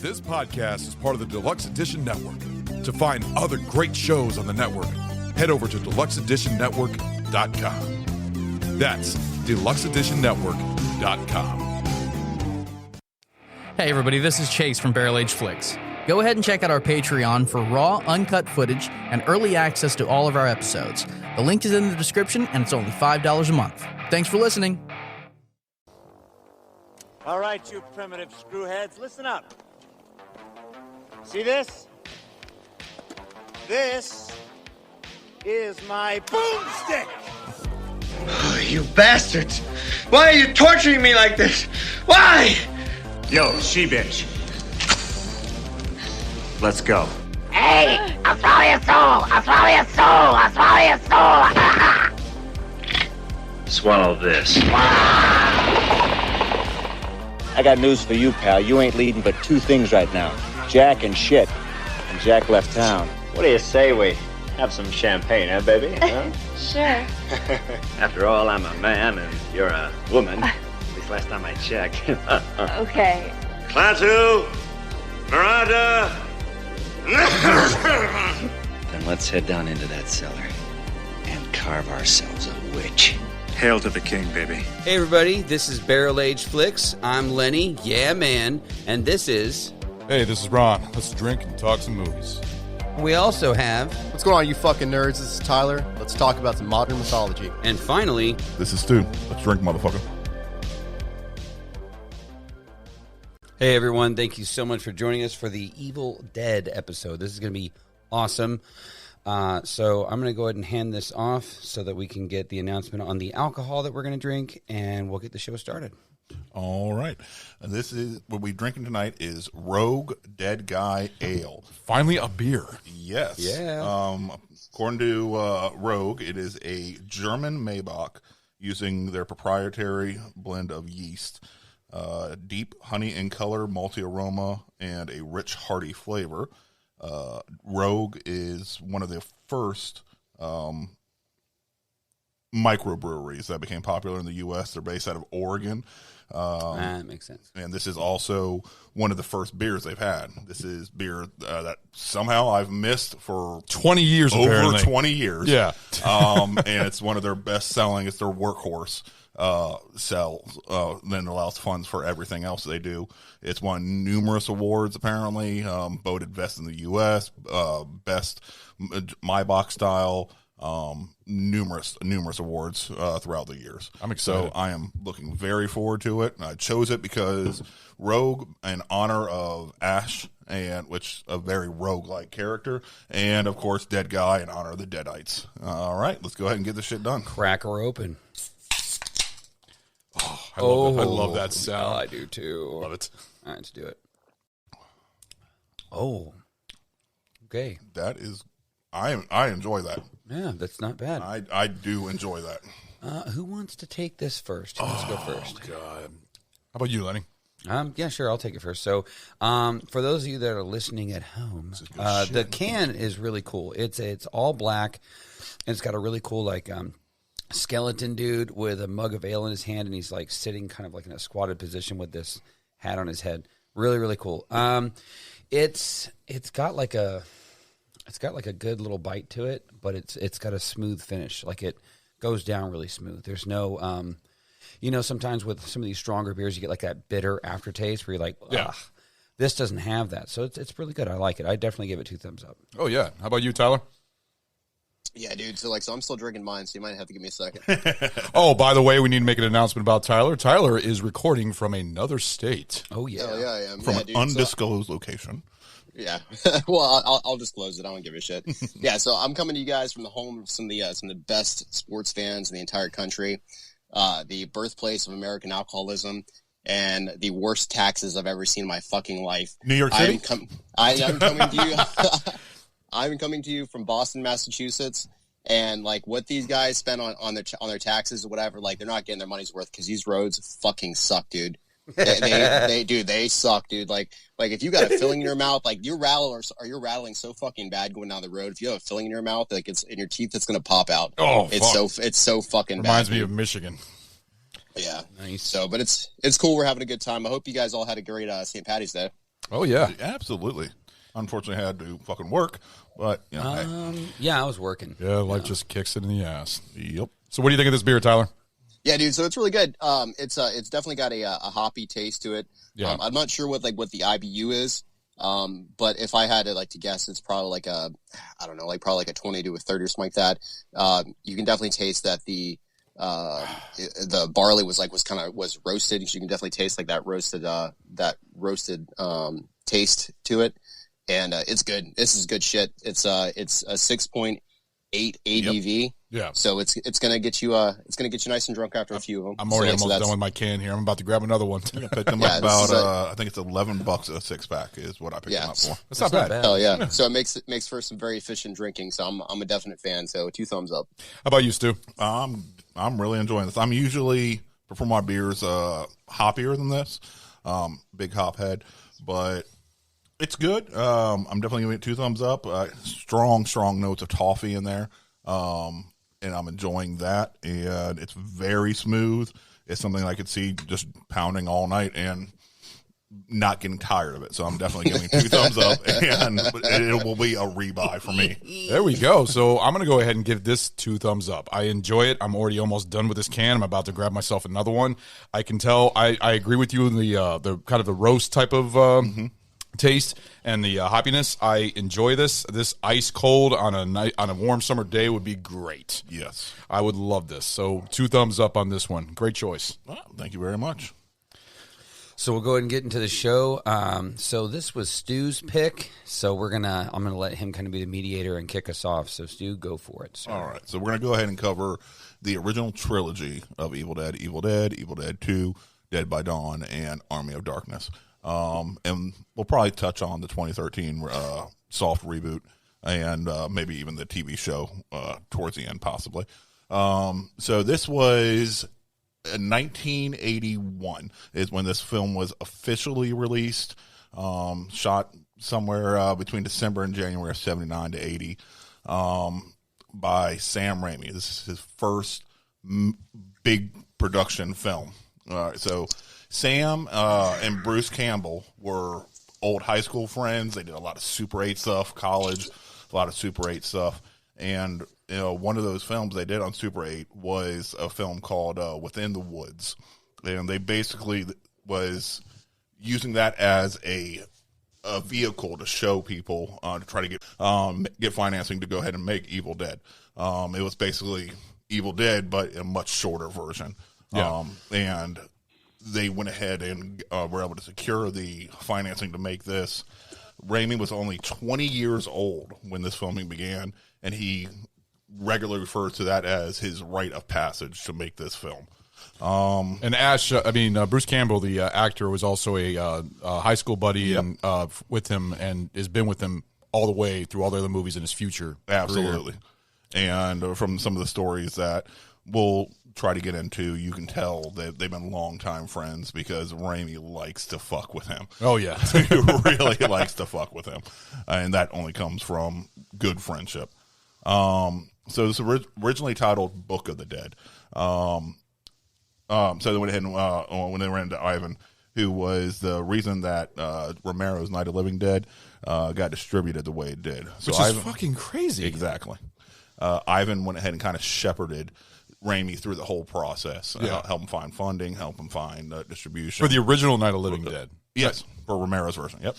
This podcast is part of the Deluxe Edition Network. To find other great shows on the network, head over to deluxeeditionnetwork.com. That's deluxeeditionnetwork.com. Hey everybody, this is Chase from Barrel Age Flicks. Go ahead and check out our Patreon for raw, uncut footage and early access to all of our episodes. The link is in the description, and it's only $5 a month. Thanks for listening. All right, you primitive screwheads, listen up. See this? This is my boomstick! Oh, you bastards! Why are you torturing me like this? Why? Yo, she-bitch. Let's go. Hey, I'll swallow your soul! I'll swallow your soul! I'll swallow your soul! Swallow this. I got news for you, pal. You ain't leading but two things right now. Jack and shit. And Jack left town. What do you say we have some champagne, huh, baby? Huh? Sure. After all, I'm a man and you're a woman. At least last time I checked. Okay. Klaatu! Miranda! Then let's head down into that cellar and carve ourselves a witch. Hail to the king, baby. Hey everybody, this is Barrel Age Flicks. I'm Lenny, yeah man, and this is... Hey, this is Ron. Let's drink and talk some movies. We also have... What's going on, you fucking nerds? This is Tyler. Let's talk about some modern mythology. And finally... This is Stu. Let's drink, motherfucker. Hey everyone, thank you so much for joining us for the Evil Dead episode. This is going to be awesome. So I'm going to go ahead and hand this off so that we can get the announcement on the alcohol that we're going to drink, and we'll get the show started. All right. And this is what we're drinking tonight is Rogue Dead Guy Ale. Finally, a beer. Yes. Yeah. According to Rogue, it is a German Maybach using their proprietary blend of yeast, deep honey in color, malty aroma, and a rich, hearty flavor. Rogue is one of the first microbreweries that became popular in the U.S. They're based out of Oregon. That makes sense. And this is also one of the first beers they've had. This is beer that somehow I've missed for 20 years, over apparently. 20 years. Yeah. And it's one of their best selling. It's their workhorse sells, then allows funds for everything else they do. It's won numerous awards, apparently, voted best in the U.S., best Maybach style, numerous awards throughout the years. I'm excited. So I am looking very forward to it. I chose it because Rogue, in honor of Ash, and which a very rogue-like character, and of course Dead Guy in honor of the Deadites. All right, let's go ahead and get this shit done. Crack her open. Oh, I love that sound. I do too. Love it. All right, let's do it. Oh. Okay. That is, I enjoy that. Yeah, that's not bad. I do enjoy that. Who wants to take this first? Who wants to go first? God. How about you, Lenny? Yeah, sure. I'll take it first. So, for those of you that are listening at home, the can is really cool. It's all black, and it's got a really cool skeleton dude with a mug of ale in his hand, and he's like sitting kind of like in a squatted position with this hat on his head. Really, really cool. It's got like a good little bite to it, but it's got a smooth finish. Like it goes down really smooth. There's no sometimes with some of these stronger beers you get like that bitter aftertaste where you're like, ugh. This doesn't have that. So it's really good. I like it. I definitely give it 2 thumbs up. Oh yeah. How about you, Tyler? Yeah, dude. So I'm still drinking mine, so you might have to give me a second. Oh, by the way, we need to make an announcement about Tyler. Tyler is recording from another state. Oh yeah. Oh, yeah, I am. From yeah, an dude, undisclosed location. Yeah. Well, I'll disclose it. I don't give a shit. Yeah. So I'm coming to you guys from the home of some of the best sports fans in the entire country, the birthplace of American alcoholism, and the worst taxes I've ever seen in my fucking life. New York City. I am coming to you. I'm coming to you from Boston, Massachusetts, and like what these guys spend on their taxes or whatever, like they're not getting their money's worth because these roads fucking suck, dude. They suck, dude. Like if you got a filling in your mouth, like you're rattling so fucking bad going down the road. If you have a filling in your mouth, like it's in your teeth, it's gonna pop out. Oh, it's so fucking reminds bad. me of Michigan. Yeah, nice. So, but it's cool. We're having a good time. I hope you guys all had a great St. Patty's Day. Oh, yeah. Absolutely. Unfortunately, I had to fucking work, but you know, hey. Yeah, I was working. Yeah, life just kicks it in the ass. Yep. So what do you think of this beer, Tyler? Yeah, dude. So it's really good. It's definitely got a hoppy taste to it. Yeah. I'm not sure what the IBU is. But if I had to guess, it's probably like a 20 to a 30 or something like that. You can definitely taste that the barley was roasted. You can definitely taste like that roasted taste to it, and it's good. This is good shit. It's a 6.8 ABV. Yep. Yeah. So it's gonna get you nice and drunk after a few of them. I'm already almost done with my can here. I'm about to grab another one. I picked them up about I think it's $11 a 6-pack is what I picked them up for. That's not bad. Hell yeah. So it makes for some very efficient drinking. So I'm a definite fan. So 2 thumbs up. How about you, Stu? I'm really enjoying this. I'm usually prefer my beers hoppier than this. Big hop head, but it's good. I'm definitely giving it 2 thumbs up. Strong notes of toffee in there. And I'm enjoying that, and it's very smooth. It's something I could see just pounding all night and not getting tired of it. So I'm definitely giving 2 thumbs up, and it will be a rebuy for me. There we go. So I'm going to go ahead and give this 2 thumbs up. I enjoy it. I'm already almost done with this can. I'm about to grab myself another one. I can tell. I agree with you in the kind of the roast type of taste and the hoppiness. I enjoy this. This ice cold on a warm summer day would be great. Yes, I would love this. So 2 thumbs up on this one. Great choice. Well, thank you very much. So we'll go ahead and get into the show. So this was Stu's pick. So I'm gonna let him kind of be the mediator and kick us off. So Stu, go for it, sir. All right. So we're gonna go ahead and cover the original trilogy of Evil Dead, Evil Dead 2, Dead by Dawn, and Army of Darkness. And we'll probably touch on the 2013 soft reboot and maybe even the TV show towards the end, possibly. So this was 1981 is when this film was officially released. Shot somewhere between December and January of 79 to 80 by Sam Raimi. This is his first big production film. So Sam and Bruce Campbell were old high school friends. They did a lot of Super 8 stuff, college, a lot of Super 8 stuff. And, one of those films they did on Super 8 was a film called Within the Woods. And they basically was using that as a vehicle to show people, to try to get financing to go ahead and make Evil Dead. It was basically Evil Dead, but a much shorter version. Yeah. And they went ahead and were able to secure the financing to make this. Raimi was only 20 years old when this filming began, and he regularly refers to that as his rite of passage to make this film. And Bruce Campbell, the actor, was also a high school buddy and with him, and has been with him all the way through all the other movies in his future. Absolutely. Career. And from some of the stories that we'll try to get into, you can tell that they've been longtime friends because Raimi likes to fuck with him. Oh, yeah. He really likes to fuck with him. And that only comes from good friendship. So this was originally titled Book of the Dead. So they went ahead and when they ran into Ivan, who was the reason that Romero's Night of the Living Dead got distributed the way it did. So Which is fucking crazy. Exactly. Ivan went ahead and kind of shepherded Raimi through the whole process. Help him find funding, help him find distribution. For the original Night of the Living Dead. Yes, for Romero's version. Yep.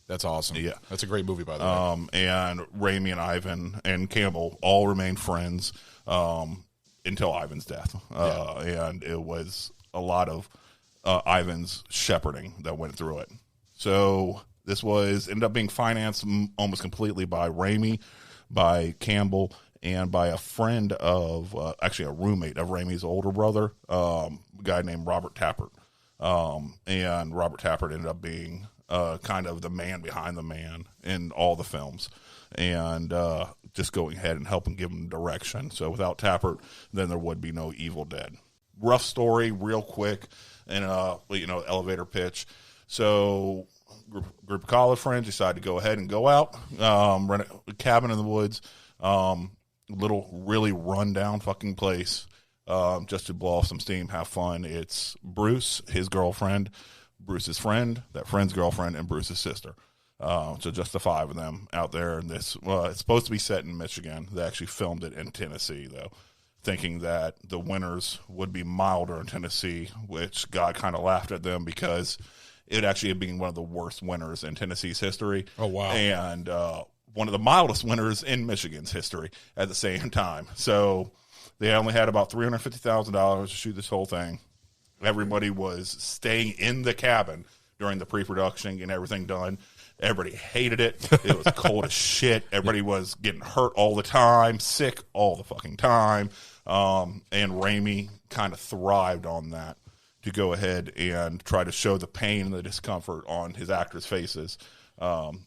That's awesome. Yeah. That's a great movie, by the way. And Raimi and Ivan and Campbell all remained friends until Ivan's death. And it was a lot of Ivan's shepherding that went through it. So this ended up being financed almost completely by Raimi, by Campbell, and by a friend of, actually a roommate of Raimi's older brother, a guy named Robert Tappert. And Robert Tappert ended up being kind of the man behind the man in all the films, and just going ahead and helping give him direction. So without Tappert, then there would be no Evil Dead. Rough story, real quick, and elevator pitch. So group of college friends decided to go ahead and go out, rent a cabin in the woods, little really run down fucking place, just to blow off some steam, have fun. It's Bruce, his girlfriend, Bruce's friend, that friend's girlfriend, and Bruce's sister. So just the 5 of them out there. And this, it's supposed to be set in Michigan. They actually filmed it in Tennessee, though, thinking that the winters would be milder in Tennessee, which God kind of laughed at them because it actually had been one of the worst winters in Tennessee's history. Oh, wow. And one of the mildest winters in Michigan's history at the same time. So they only had about $350,000 to shoot this whole thing. Everybody was staying in the cabin during the pre-production and everything done. Everybody hated it. It was cold as shit. Everybody was getting hurt all the time, sick all the fucking time. And Raimi kind of thrived on that to go ahead and try to show the pain and the discomfort on his actors' faces.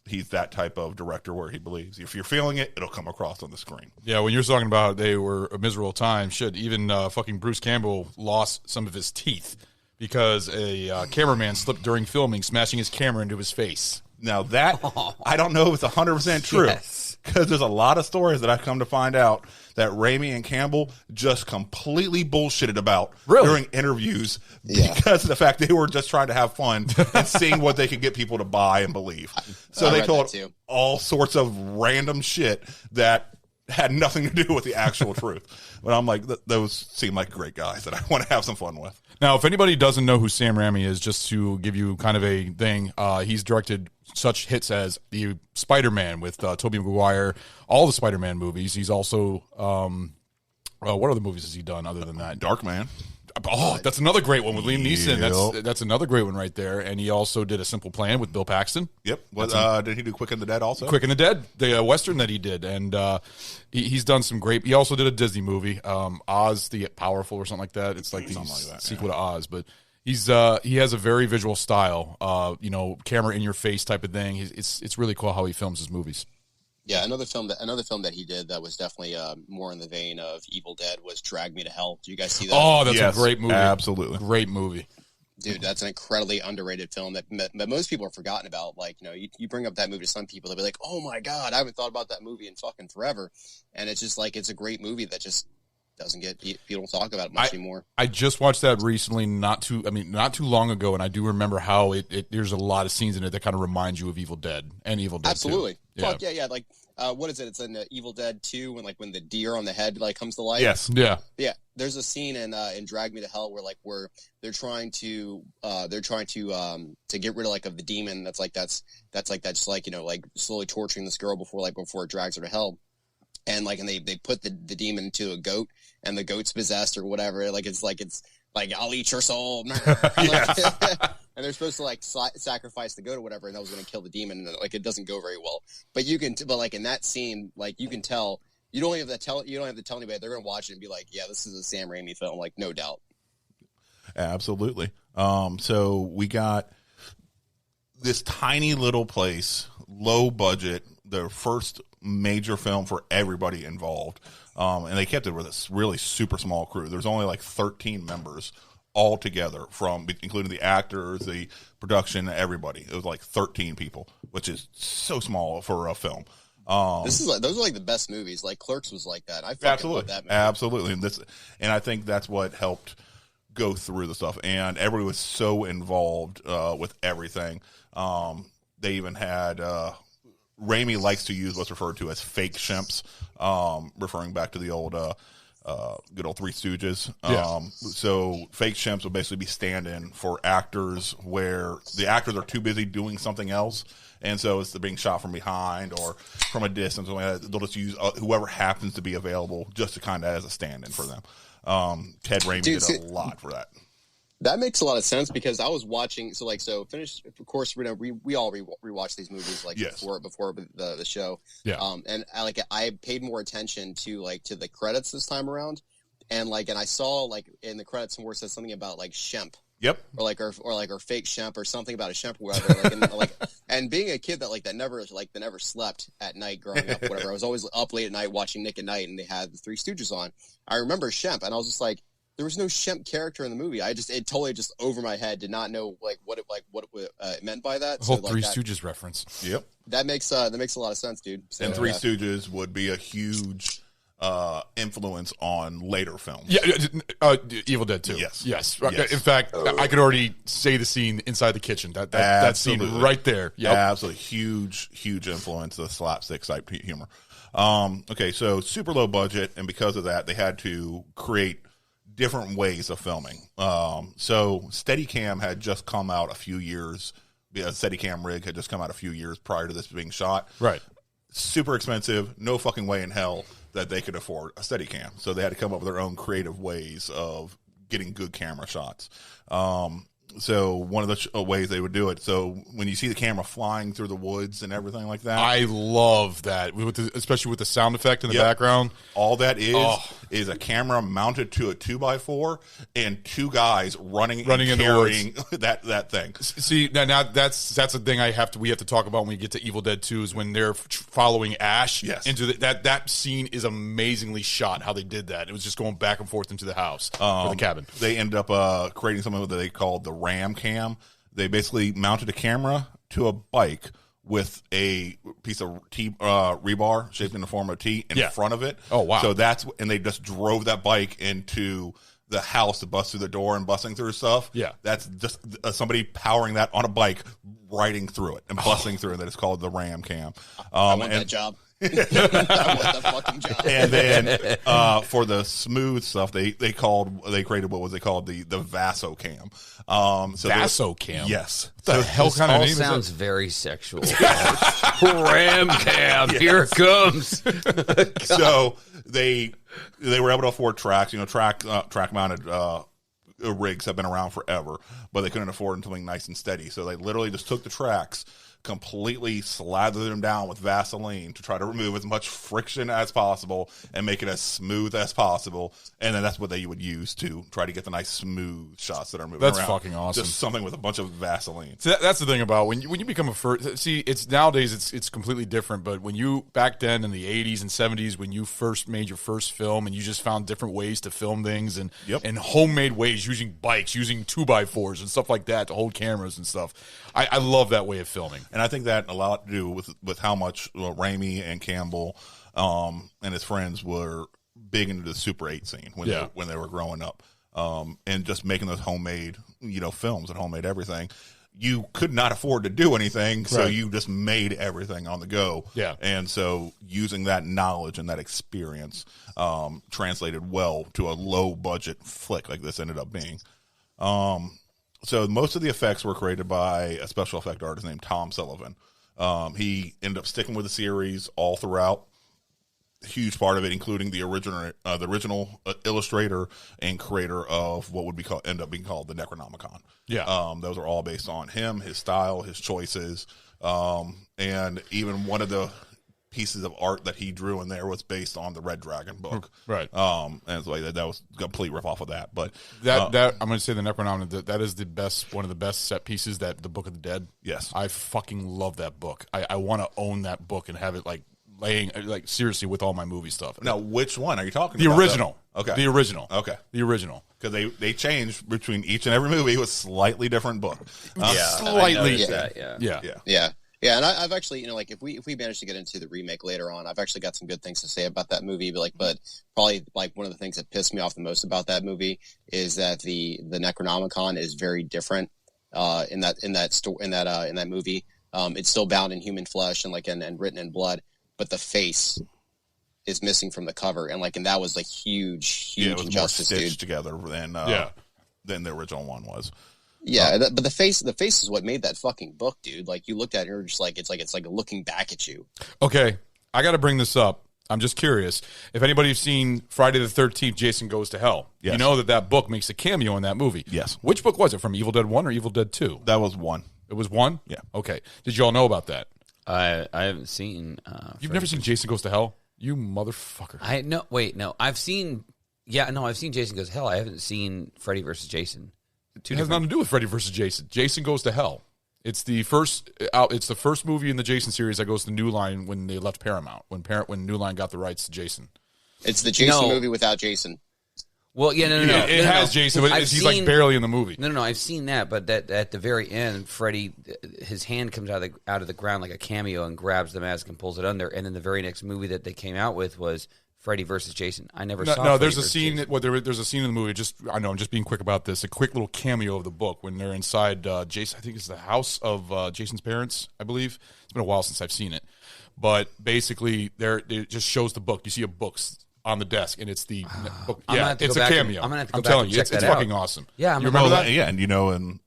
He's that type of director where he believes if you're feeling it, it'll come across on the screen. Yeah, when you're talking about they were a miserable time, shit, even fucking Bruce Campbell lost some of his teeth because a cameraman slipped during filming, smashing his camera into his face. Now that, I don't know if it's 100% true, because there's a lot of stories that I've come to find out that Raimi and Campbell just completely bullshitted about during interviews because of the fact they were just trying to have fun and seeing what they could get people to buy and believe. So they told all sorts of random shit that had nothing to do with the actual truth. But I'm like, those seem like great guys that I want to have some fun with. Now, if anybody doesn't know who Sam Raimi is, just to give you kind of a thing, he's directed such hits as the Spider-Man with Tobey Maguire, all the Spider-Man movies. He's also, what other movies has he done other than that? Darkman. Oh, that's another great one with Liam Neeson. That's another great one right there. And he also did A Simple Plan with Bill Paxton. Yep. Did he do Quick and the Dead also? Quick and the Dead, the Western that he did. And he's done some great. He also did a Disney movie, Oz the Powerful or something like that. It's like the sequel to Oz. But he has a very visual style, camera in your face type of thing. It's really cool how he films his movies. Yeah, another film that he did that was definitely more in the vein of Evil Dead was Drag Me to Hell. Do you guys see that? Oh, that's a great movie. Absolutely. Great movie. Dude, that's an incredibly underrated film that most people have forgotten about. Like, you bring up that movie to some people, they'll be like, oh my God, I haven't thought about that movie in fucking forever. And it's just like, it's a great movie that just doesn't get, people don't talk about it much anymore. I just watched that recently, not too long ago, and I do remember how there's a lot of scenes in it that kind of remind you of Evil Dead and Evil Dead 2. Absolutely. Fuck yeah. Like, what is it? It's in Evil Dead 2 when the deer on the head comes to life. Yes. Yeah. Yeah. There's a scene in Drag Me to Hell where they're trying to get rid of the demon that's slowly torturing this girl before it drags her to hell. And they put the demon into a goat, and the goat's possessed or whatever. It's I'll eat your soul. And they're supposed to sacrifice the goat or whatever, and that was going to kill the demon. And it doesn't go very well. But in that scene, you can tell. You don't have to tell anybody. They're going to watch it and be like, yeah, this is a Sam Raimi film. No doubt. Absolutely. So we got this tiny little place, low budget, their first major film for everybody involved. And they kept it with a really super small crew. There's only 13 members all together, including the actors, the production, everybody. It was 13 people, which is so small for a film. Those are the best movies. Clerks was like that. I fucking love that movie. Absolutely. And I think that's what helped go through the stuff. And everybody was so involved with everything. They even had Raimi likes to use what's referred to as fake shemps, referring back to the old good old Three Stooges. So fake shemps will basically be stand-in for actors where the actors are too busy doing something else, and so it's being shot from behind or from a distance. They'll just use whoever happens to be available just to kind of as a stand-in for them. Ted Raimi did a lot for that. That makes a lot of sense because I was watching. So finished. Of course, we all rewatch these movies before the show. Yeah. And I paid more attention to the credits this time around, and I saw in the credits somewhere it says something about Shemp. Yep. Or fake Shemp or something about a Shemp or whatever. And being a kid that never slept at night growing up, whatever. I was always up late at night watching Nick at Night, and they had the Three Stooges on. I remember Shemp, and I was just like, there was no Shemp character in the movie. It totally just over my head. Did not know what it meant by that. The whole Three Stooges reference. Yep. That makes a lot of sense, dude. So, and Three Stooges would be a huge influence on later films. Yeah, Evil Dead 2. Yes. Yes. Yes. In fact, I could already say the scene inside the kitchen. That scene right there. Yep. Absolutely. Huge influence of slapstick type humor. Okay, so super low budget, and because of that, they had to create different ways of filming. So Steadicam had just come out a few years. A Steadicam rig had just come out a few years prior to this being shot. Right. Super expensive. No fucking way in hell that they could afford a Steadicam. So they had to come up with their own creative ways of getting good camera shots. So one of the ways they would do it. So when you see the camera flying through the woods and everything like that, I love that, especially with the sound effect in the background. All that is a camera mounted to a 2x4 and two guys running and carrying that thing. See, now that's the thing we have to talk about when we get to Evil Dead 2 is when they're following Ash into that scene is amazingly shot. How they did that, it was just going back and forth into the house or the cabin. They ended up creating something that they called the Ram Cam. They basically mounted a camera to a bike with a piece of T rebar shaped in the form of T in front of it. Oh wow! So and they just drove that bike into the house to bust through the door and busting through stuff. Yeah, that's just somebody powering that on a bike, riding through it and busting through it. That is called the Ram Cam. I want that job. I want the fucking job. And then for the smooth stuff, they created what was they called the Vaso Cam. Vaso Cam. Yes. What the hell kind of name sounds is that? very sexual. Ram Cam, here it comes. So they were able to afford tracks. Track mounted rigs have been around forever, but they couldn't afford something nice and steady. So they literally just took the tracks, completely slathered them down with Vaseline to try to remove as much friction as possible and make it as smooth as possible. And then that's what they would use to try to get the nice smooth shots that are moving around. That's fucking awesome. Just something with a bunch of Vaseline. So that's the thing about when you become a first. See, it's nowadays it's completely different. But when you back then in the 80s and 70s, when you first made your first film and you just found different ways to film things and homemade ways, using bikes, using 2x4s and stuff like that to hold cameras and stuff. I love that way of filming. And I think that a lot to do with how much Raimi and Campbell and his friends were big into the Super 8 scene when they were growing up, and just making those homemade films and homemade everything. You could not afford to do anything, so you just made everything on the go. Yeah, and so using that knowledge and that experience translated well to a low budget flick like this ended up being. So most of the effects were created by a special effect artist named Tom Sullivan. He ended up sticking with the series all throughout. A huge part of it, including the original illustrator and creator of what would end up being called the Necronomicon. Yeah, those are all based on him, his style, his choices, and even one of the pieces of art that he drew in there was based on the Red Dragon book. Right. And it's like that was a complete riff off of that. But that I'm going to say the Necronomicon, that is one of the best set pieces, that the Book of the Dead. Yes. I fucking love that book. I want to own that book and have it laying seriously with all my movie stuff. Now, which one are you talking about? The original. Okay. The original. Okay. The original. Because they changed between each and every movie with slightly different book. Slightly. Yeah, and I've actually, if we manage to get into the remake later on, I've actually got some good things to say about that movie. But probably one of the things that pissed me off the most about that movie is that the Necronomicon is very different in that movie. It's still bound in human flesh and written in blood, but the face is missing from the cover, and that was huge it was injustice, more stitched dude. together than the original one was. Yeah, but the face is what made that fucking book, dude. You looked at it and you're just it's like looking back at you. Okay, I got to bring this up. I'm just curious if anybody's seen Friday the 13th, Jason Goes to Hell. Yes. You know that book makes a cameo in that movie. Yes. Which book was it, from Evil Dead 1 or Evil Dead 2? That was 1. It was 1? Yeah. Okay. Did you all know about that? I haven't seen. You've never seen Jason Goes to Hell? You motherfucker. I've seen. I've seen Jason Goes to Hell. I haven't seen Freddy vs. Jason. It has nothing to do with Freddy vs. Jason. Jason Goes to Hell. It's the first. It's the first movie in the Jason series that goes to New Line when they left Paramount. When New Line got the rights to Jason. It's the Jason movie without Jason. Well, yeah, no. It has Jason, but he's barely in the movie. No. I've seen that, but at the very end, Freddy, his hand comes out of the ground like a cameo and grabs the mask and pulls it under. And then the very next movie that they came out with was Freddy versus Jason. I never No, saw. no Freddy there's a versus scene. Jason. Well, there's a scene in the movie. I know I'm just being quick about this. A quick little cameo of the book when they're inside Jason. I think it's the house of Jason's parents. I believe it's been a while since I've seen it, but basically, it just shows the book. You see a book on the desk, and it's the book. I'm gonna Yeah, have to it's go a back cameo. I'm gonna have to go I'm back telling and you, check it's that fucking out. awesome. Yeah, you remember that? Yeah, and in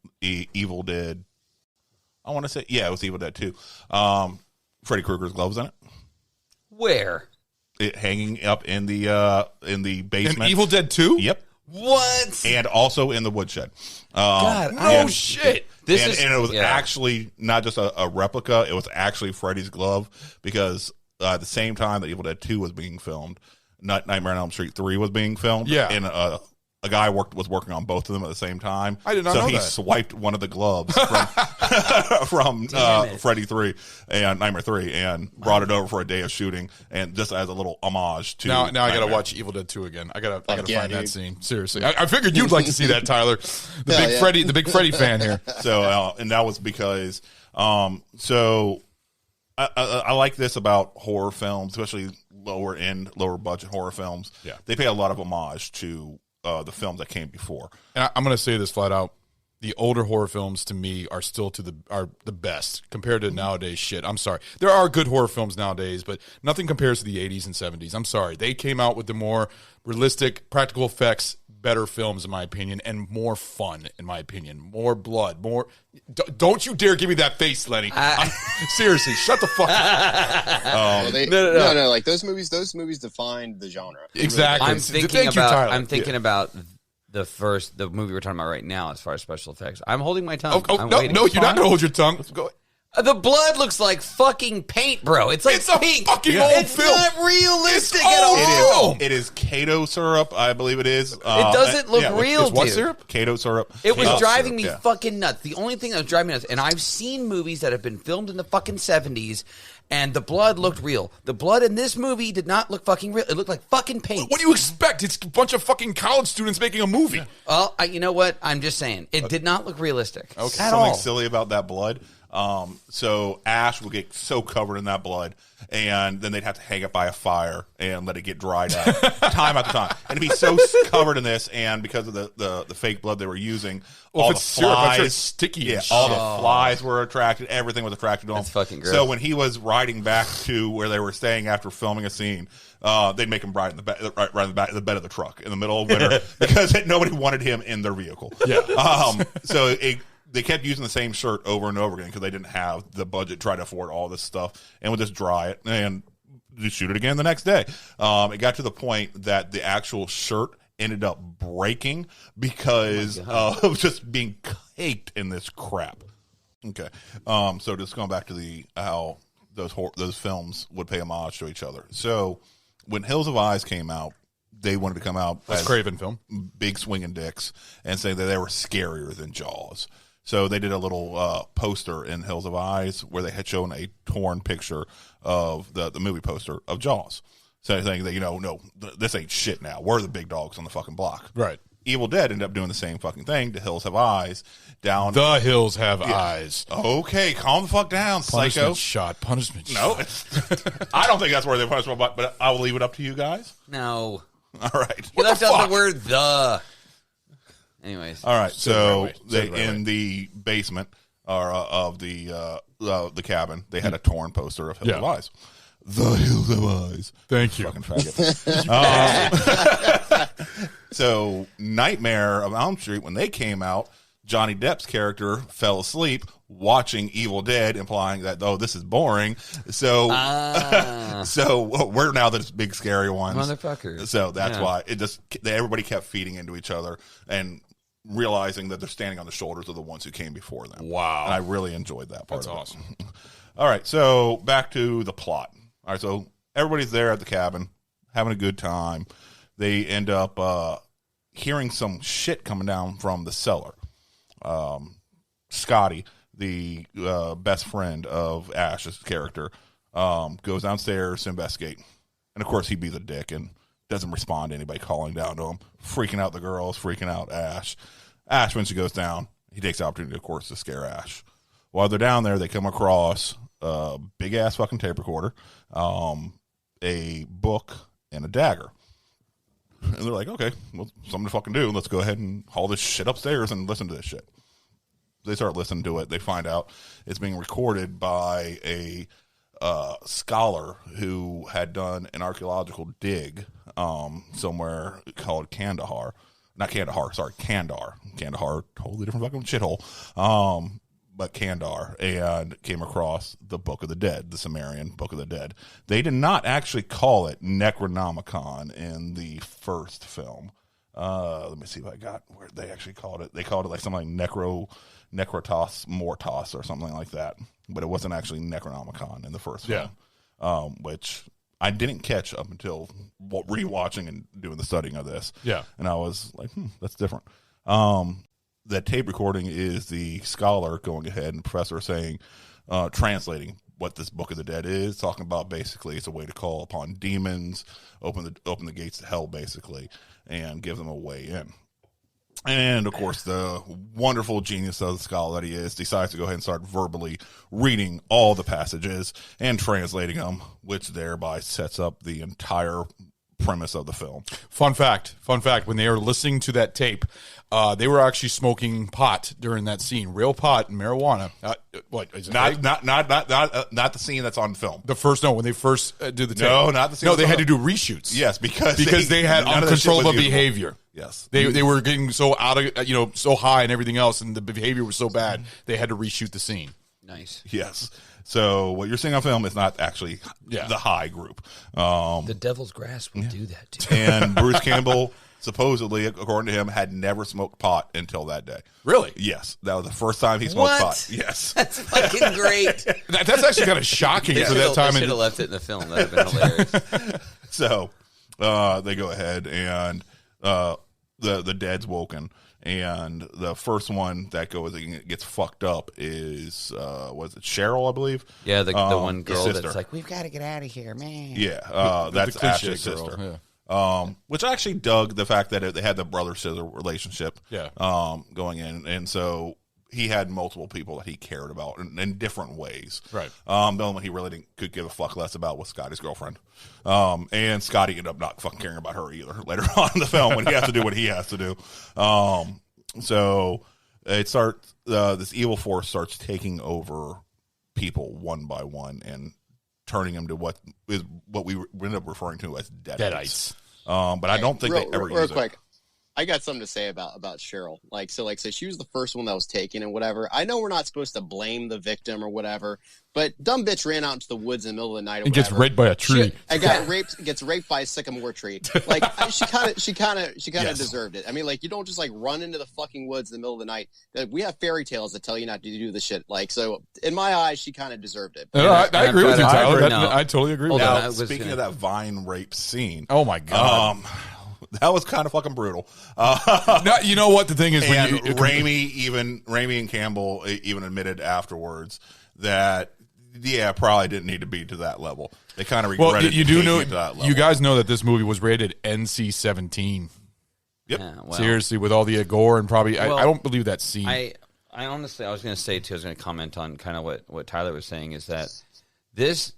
Evil Dead, I want to say, yeah, it was Evil Dead 2. Freddy Krueger's gloves in it. Where? It hanging up in the basement. In Evil Dead 2? Yep. What? And also in the woodshed. God, no shit. And it was actually not just a replica. It was actually Freddy's glove because at the same time that Evil Dead 2 was being filmed, Nightmare on Elm Street 3 was being filmed. Yeah. And a guy was working on both of them at the same time. I did not know So he that. swiped one of the gloves from Freddy 3 and Nightmare 3 and brought it over for a day of shooting, and just as a little homage to Now I gotta Nightmare. watch Evil Dead 2 again. I gotta find yeah, that dude. scene. Seriously, I figured you'd like to see that, Tyler. Hell yeah. The big Freddy fan here. So, and that was because, so I like this about horror films, especially lower budget horror films. Yeah. They pay a lot of homage to the films that came before. And I'm going to say this flat out: the older horror films to me are still are the best compared to nowadays shit. I'm sorry, there are good horror films nowadays, but nothing compares to the 80s and 70s. I'm sorry, they came out with the more realistic, practical effects, better films in my opinion, and more fun in my opinion. More blood, more. Don't you dare give me that face, Lenny. Seriously, shut the fuck up. Well, no. Like those movies defined the genre. Exactly. I'm thinking Thank you, Tyler. I'm thinking about the movie we're talking about right now as far as special effects. I'm holding my tongue. Oh, I'm no, waiting. no, you're not gonna hold your tongue. Go. The blood looks like fucking paint, bro. It's like It's a pink. fucking old It's film. not realistic It's at all. old. It is Kato syrup, I believe it is. It doesn't look real, What dude. syrup? Kato syrup. It was Kato driving syrup, me yeah. fucking nuts. The only thing that was driving me nuts, and I've seen movies that have been filmed in the fucking 70s, and the blood looked real. The blood in this movie did not look fucking real. It looked like fucking paint. What do you expect? It's a bunch of fucking college students making a movie. Well, you know what? I'm just saying. It did not look realistic at Something all. silly about that blood. So Ash would get so covered in that blood, and then they'd have to hang it by a fire and let it get dried out time after time. And it'd be so covered in this, and because of the fake blood they were using, Well, all if the it's syrup, I'm sure flies, it's sticky and all shit. the flies were attracted. Everything was attracted to him. That's fucking gross. So when he was riding back to where they were staying after filming a scene, they'd make him ride in the back, right in the back, the bed of the truck in the middle of winter because nobody wanted him in their vehicle. Yeah. So they kept using the same shirt over and over again because they didn't have the budget to try to afford all this stuff, and would just dry it and just shoot it again the next day. It got to the point that the actual shirt ended up breaking because of just being caked in this crap. Okay, so just going back to how those films would pay homage to each other. So when Hills of Eyes came out, they wanted to come out That's as Craven film. big swinging dicks and say that they were scarier than Jaws. So they did a little poster in Hills of Eyes where they had shown a torn picture of the movie poster of Jaws. So saying that, no, this ain't shit now. We're the big dogs on the fucking block. Right. Evil Dead ended up doing the same fucking thing to Hills Have Eyes. The hills have eyes. Okay, calm the fuck down, Punishment psycho. shot. Punishment No, shot. I don't think that's where they punishment, but I will leave it up to you guys. No. All right. You left out the word the. Anyways. All right, so Said it right in the basement of the cabin, they had a torn poster of Hills of Eyes. The Hills of Eyes. Thank you. Fucking faggot. So Nightmare of Elm Street, when they came out, Johnny Depp's character fell asleep watching Evil Dead, implying that, this is boring. So, so we're now the big scary ones, Motherfuckers. So that's why everybody kept feeding into each other and realizing that they're standing on the shoulders of the ones who came before them. Wow. And I really enjoyed that part. That's of it. awesome. All right, so back to the plot. All right, so everybody's there at the cabin having a good time. They end up hearing some shit coming down from the cellar. Scotty, the best friend of Ash's character, goes downstairs to investigate. And, of course, he'd be the dick and doesn't respond to anybody calling down to him, freaking out the girls, freaking out Ash. Ash, when she goes down, he takes the opportunity, of course, to scare Ash. While they're down there, they come across a big-ass fucking tape recorder, a book, and a dagger. And they're like, okay, well, something to fucking do. Let's go ahead and haul this shit upstairs and listen to this shit. They start listening to it. They find out it's being recorded by a scholar who had done an archaeological dig somewhere called Kandahar. Not Kandahar, sorry, Kandar. Kandahar, totally different fucking shithole. But Kandar, and came across the Book of the Dead, the Sumerian Book of the Dead. They did not actually call it Necronomicon in the first film. Let me see if I got where they actually called it. They called it like something like Necrotos Mortos or something like that. But it wasn't actually Necronomicon in the first film. Which I didn't catch up until rewatching and doing the studying of this. Yeah. And I was like, that's different. That tape recording is the scholar going ahead and professor saying, translating what this Book of the Dead is, talking about basically it's a way to call upon demons, open the gates to hell, basically, and give them a way in. And, of course, the wonderful genius of the scholar that he is decides to go ahead and start verbally reading all the passages and translating them, which thereby sets up the entire premise of the film. Fun fact, when they were listening to that tape, they were actually smoking pot during that scene, real pot and marijuana. What is it? Not the scene that's on film. When they first did the tape. No, not the scene. No, they had to do reshoots. Yes, because they had uncontrollable behavior. Yes, they were getting so out of so high and everything else, and the behavior was so bad they had to reshoot the scene. Nice. Yes. So what you're seeing on film is not actually the high group. The Devil's Grass will do that too. And Bruce Campbell, supposedly, according to him, had never smoked pot until that day. Really? Yes. That was the first time he smoked pot. Yes. That's fucking great. That's actually kind of shocking for that time. They should have left it in the film. That would have been hilarious. So they go ahead and the dead's woken. And the first one that gets fucked up is was it Cheryl, I believe? Yeah, the one girl that's like, we've got to get out of here, man. Yeah, that's the Ash's girl, sister. yeah. Which I actually dug the fact that they had the brother-sister relationship going in. And so he had multiple people that he cared about in different ways. Right. The only one he really could give a fuck less about was Scotty's girlfriend. And Scotty ended up not fucking caring about her either later on in the film when he has to do what he has to do. So it starts, this evil force starts taking over people one by one and turning them to what we end up referring to as deadites. But I don't think they ever use quick. it. I got something to say about Cheryl. So she was the first one that was taken and whatever. I know we're not supposed to blame the victim or whatever, but dumb bitch ran out into the woods in the middle of the night or and whatever. gets raped by a tree. Gets raped by a sycamore tree. Like she kind of deserved it. I mean, like you don't just like run into the fucking woods in the middle of the night. We have fairy tales that tell you not to do this shit. Like so, in my eyes, she kind of deserved it. I agree with you, Tyler. I totally agree with Now, that. speaking of that vine rape scene, oh my god. That was kind of fucking brutal. No, you know what the thing is, and Raimi and Campbell even admitted afterwards that probably didn't need to be to that level. They kind of regretted. Well, you do know, it to that level. you guys know that this movie was rated NC-17. Yep. Seriously, with all the gore and probably, I don't believe that scene. I honestly, I was going to say too. I was going to comment on kind of what Tyler was saying is that this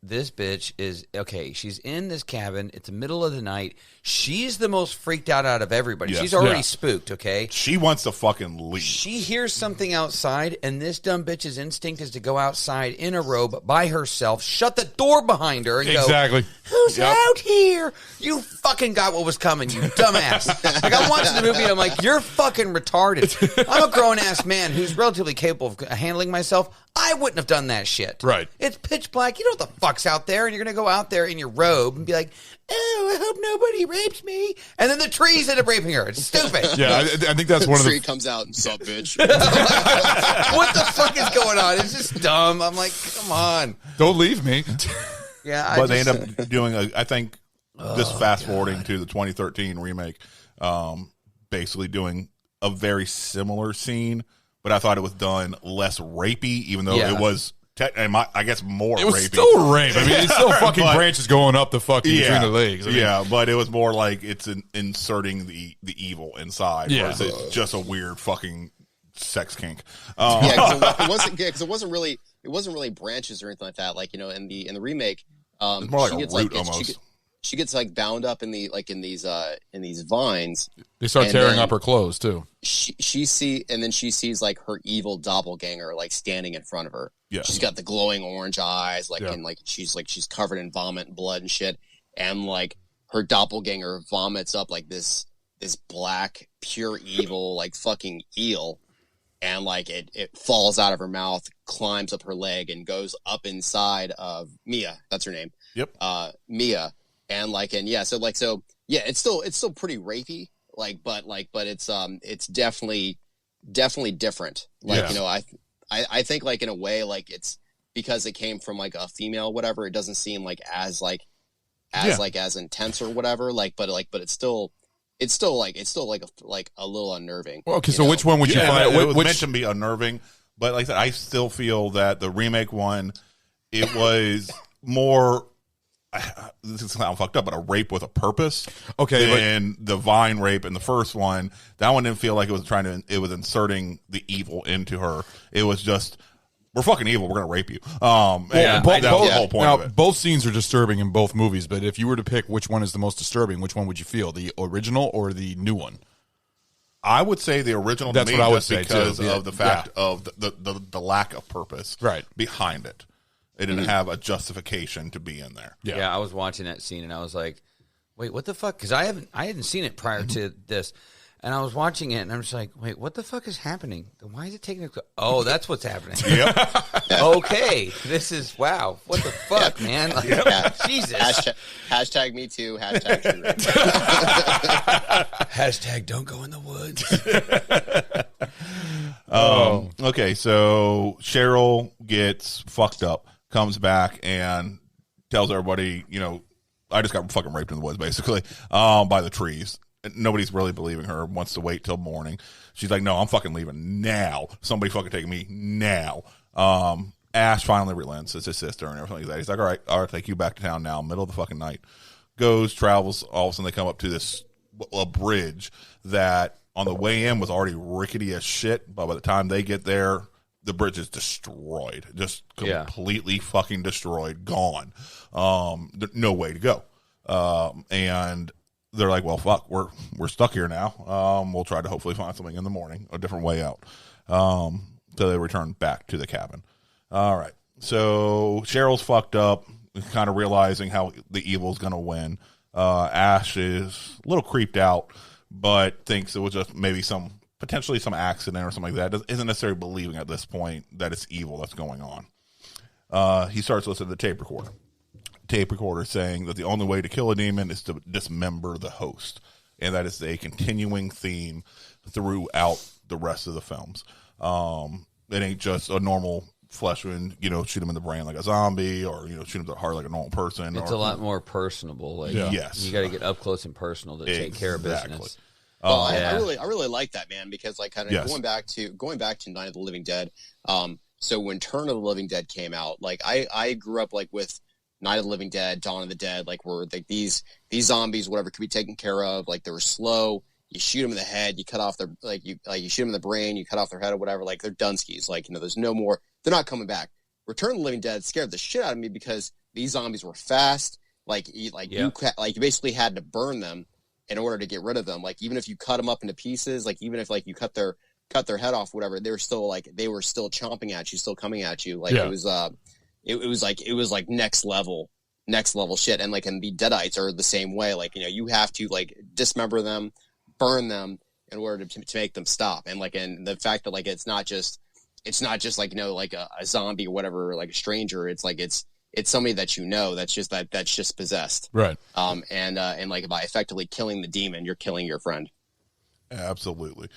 bitch is okay. She's in this cabin. It's the middle of the night. She's the most freaked out of everybody. Yes. She's already spooked. Okay, she wants to fucking leave. She hears something outside, and this dumb bitch's instinct is to go outside in a robe by herself, shut the door behind her, and exactly. go, "Who's out here? You fucking got what was coming, you dumbass!" Like I'm watching the movie, and I'm like, "You're fucking retarded." I'm a grown ass man who's relatively capable of handling myself. I wouldn't have done that shit. Right. It's pitch black. You know what the fuck's out there, and you're going to go out there in your robe and be like, "Oh, I hope nobody rapes me." And then the trees end up raping her. It's stupid. Yeah, I think that's one of the... tree comes out and sup, bitch. What the fuck is going on? It's just dumb. I'm like, come on. Don't leave me. Yeah, but they end up doing I think just fast forwarding to the 2013 remake, basically doing a very similar scene, but I thought it was done less rapey, even though it was, I guess, more. It was rapey. still rape. I mean, it's still fucking branches going up the fucking between the legs. I mean, but it was more like it's inserting the evil inside. Yeah, whereas it's just a weird fucking sex kink. Because it wasn't really branches or anything like that. Like in the remake, it's more like a root almost. like bound up in these vines. They start tearing up her clothes too. She sees like her evil doppelganger like standing in front of her. Yeah. She's got the glowing orange eyes, and she's covered in vomit and blood and shit. And like her doppelganger vomits up like this black, pure evil, like fucking eel. And like it falls out of her mouth, climbs up her leg, and goes up inside of Mia. That's her name. Yep. Mia. So it's still pretty rapey. But it's definitely different. I think like in a way, like it's because it came from like a female, whatever. It doesn't seem like as intense or whatever. But it's still a little unnerving. Well, okay, so which one would you find? It was meant to be unnerving, but like I said, I still feel that the remake one, it was more. This is sound fucked up, but a rape with a purpose. Okay, and the Vine rape in the first one, that one didn't feel like it was inserting the evil into her. It was just, we're fucking evil. We're gonna rape you. That was the whole point of it. Both scenes are disturbing in both movies, but if you were to pick which one is the most disturbing, which one would you feel, the original or the new one? I would say the original. That's to me, what I would just say because too. of the fact of the lack of purpose behind it. It didn't have a justification to be in there. Yeah, I was watching that scene and I was like, "Wait, what the fuck?" Because I hadn't seen it prior to this, and I was watching it and I'm just like, "Wait, what the fuck is happening? Why is it taking?" Oh, that's what's happening. Yep. Okay, this is wow. What the fuck, man? Like, Jesus. Hashtag me too. Hashtag true rape. Hashtag don't go in the woods. Okay, so Cheryl gets fucked up, comes back and tells everybody, I just got fucking raped in the woods, basically, by the trees. Nobody's really believing her, wants to wait till morning. She's like, no, I'm fucking leaving now. Somebody fucking take me now. Ash finally relents. It's his sister and everything like that. He's like, all right, I'll take you back to town now, middle of the fucking night. Travels, all of a sudden they come up to a bridge that on the way in was already rickety as shit, but by the time they get there, the bridge is destroyed. Just completely fucking destroyed, gone. No way to go. And they're like, well, fuck, we're stuck here now. We'll try to hopefully find something in the morning, a different way out. So they return back to the cabin. All right. So Cheryl's fucked up, kind of realizing how the evil's going to win. Ash is a little creeped out, but thinks it was just maybe potentially some accident or something like that. Isn't necessarily believing at this point that it's evil that's going on. He starts listening to the tape recorder saying that the only way to kill a demon is to dismember the host, and that is a continuing theme throughout the rest of the films. It ain't just a normal flesh wound, shoot him in the brain like a zombie, or shoot him in the heart like a normal person. It's a lot more personable. Like, yes, you got to get up close and personal to take care of business. Well, I really like that, man, because like kind of going back to Night of the Living Dead. So when Turn of the Living Dead came out, like I grew up like with Night of the Living Dead, Dawn of the Dead, like where like these zombies, whatever, could be taken care of. Like they were slow. You shoot them in the head, you cut off their you shoot them in the brain, you cut off their head or whatever. Like they're Dunskies. Like there's no more. They're not coming back. Return of the Living Dead scared the shit out of me because these zombies were fast. You basically had to burn them in order to get rid of them. Like even if you cut them up into pieces, like even if like you cut their head off, whatever, they were still chomping at you, still coming at you. Like it was like next level shit. And like, and the Deadites are the same way. Like, you have to like dismember them, burn them in order to make them stop. And like, and the fact that like, it's not just like, like a zombie or whatever, like a stranger. It's like, it's somebody that that's just possessed. Right. And like by effectively killing the demon, you're killing your friend. Absolutely.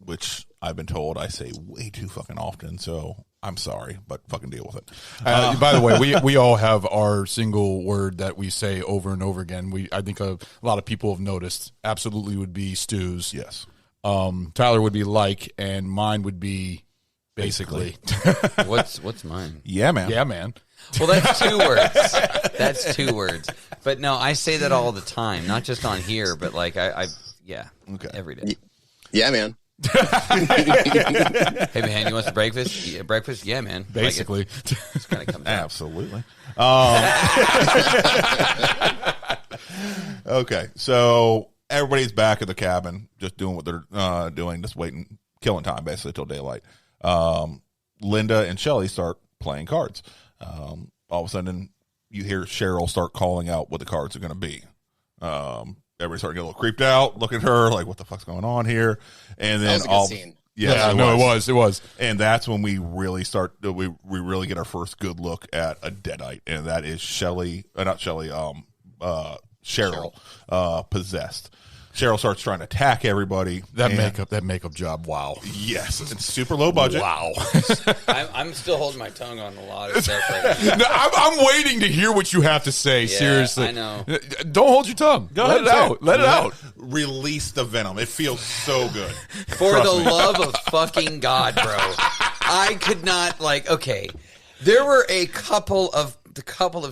Which I've been told I say way too fucking often, so I'm sorry, but fucking deal with it. By the way, we all have our single word that we say over and over again. I think a lot of people have noticed. Absolutely would be Stu's. Yes. Tyler would be like, and mine would be basically. What's mine? Yeah, man. Yeah, man. Well, that's 2 words. That's 2 words. But no, I say that all the time, not just on here, but like I okay, every day. Yeah, man. Hey man, you want some breakfast? Yeah, breakfast? Yeah, man. Basically, It's kind of comes out. Absolutely. Okay, so everybody's back at the cabin, just doing what they're doing, just waiting, killing time basically till daylight. Linda and Shelly start playing cards. All of a sudden, you hear Cheryl start calling out what the cards are going to be. Everybody started getting a little creeped out, look at her like, what the fuck's going on here? And then That was a good scene. yeah, it was. And that's when we really start. We really get our first good look at a deadite, and that is Cheryl, possessed. Cheryl starts trying to attack everybody. That makeup job. Wow. Yes, it's super low budget. Wow. I'm still holding my tongue on a lot of stuff right now. No, I'm waiting to hear what you have to say. Yeah, Seriously, I know. Don't hold your tongue. Let it out. Let it out. Release the venom. It feels so good. For Trust the me. love of fucking God, bro. I could not, okay. There were a couple of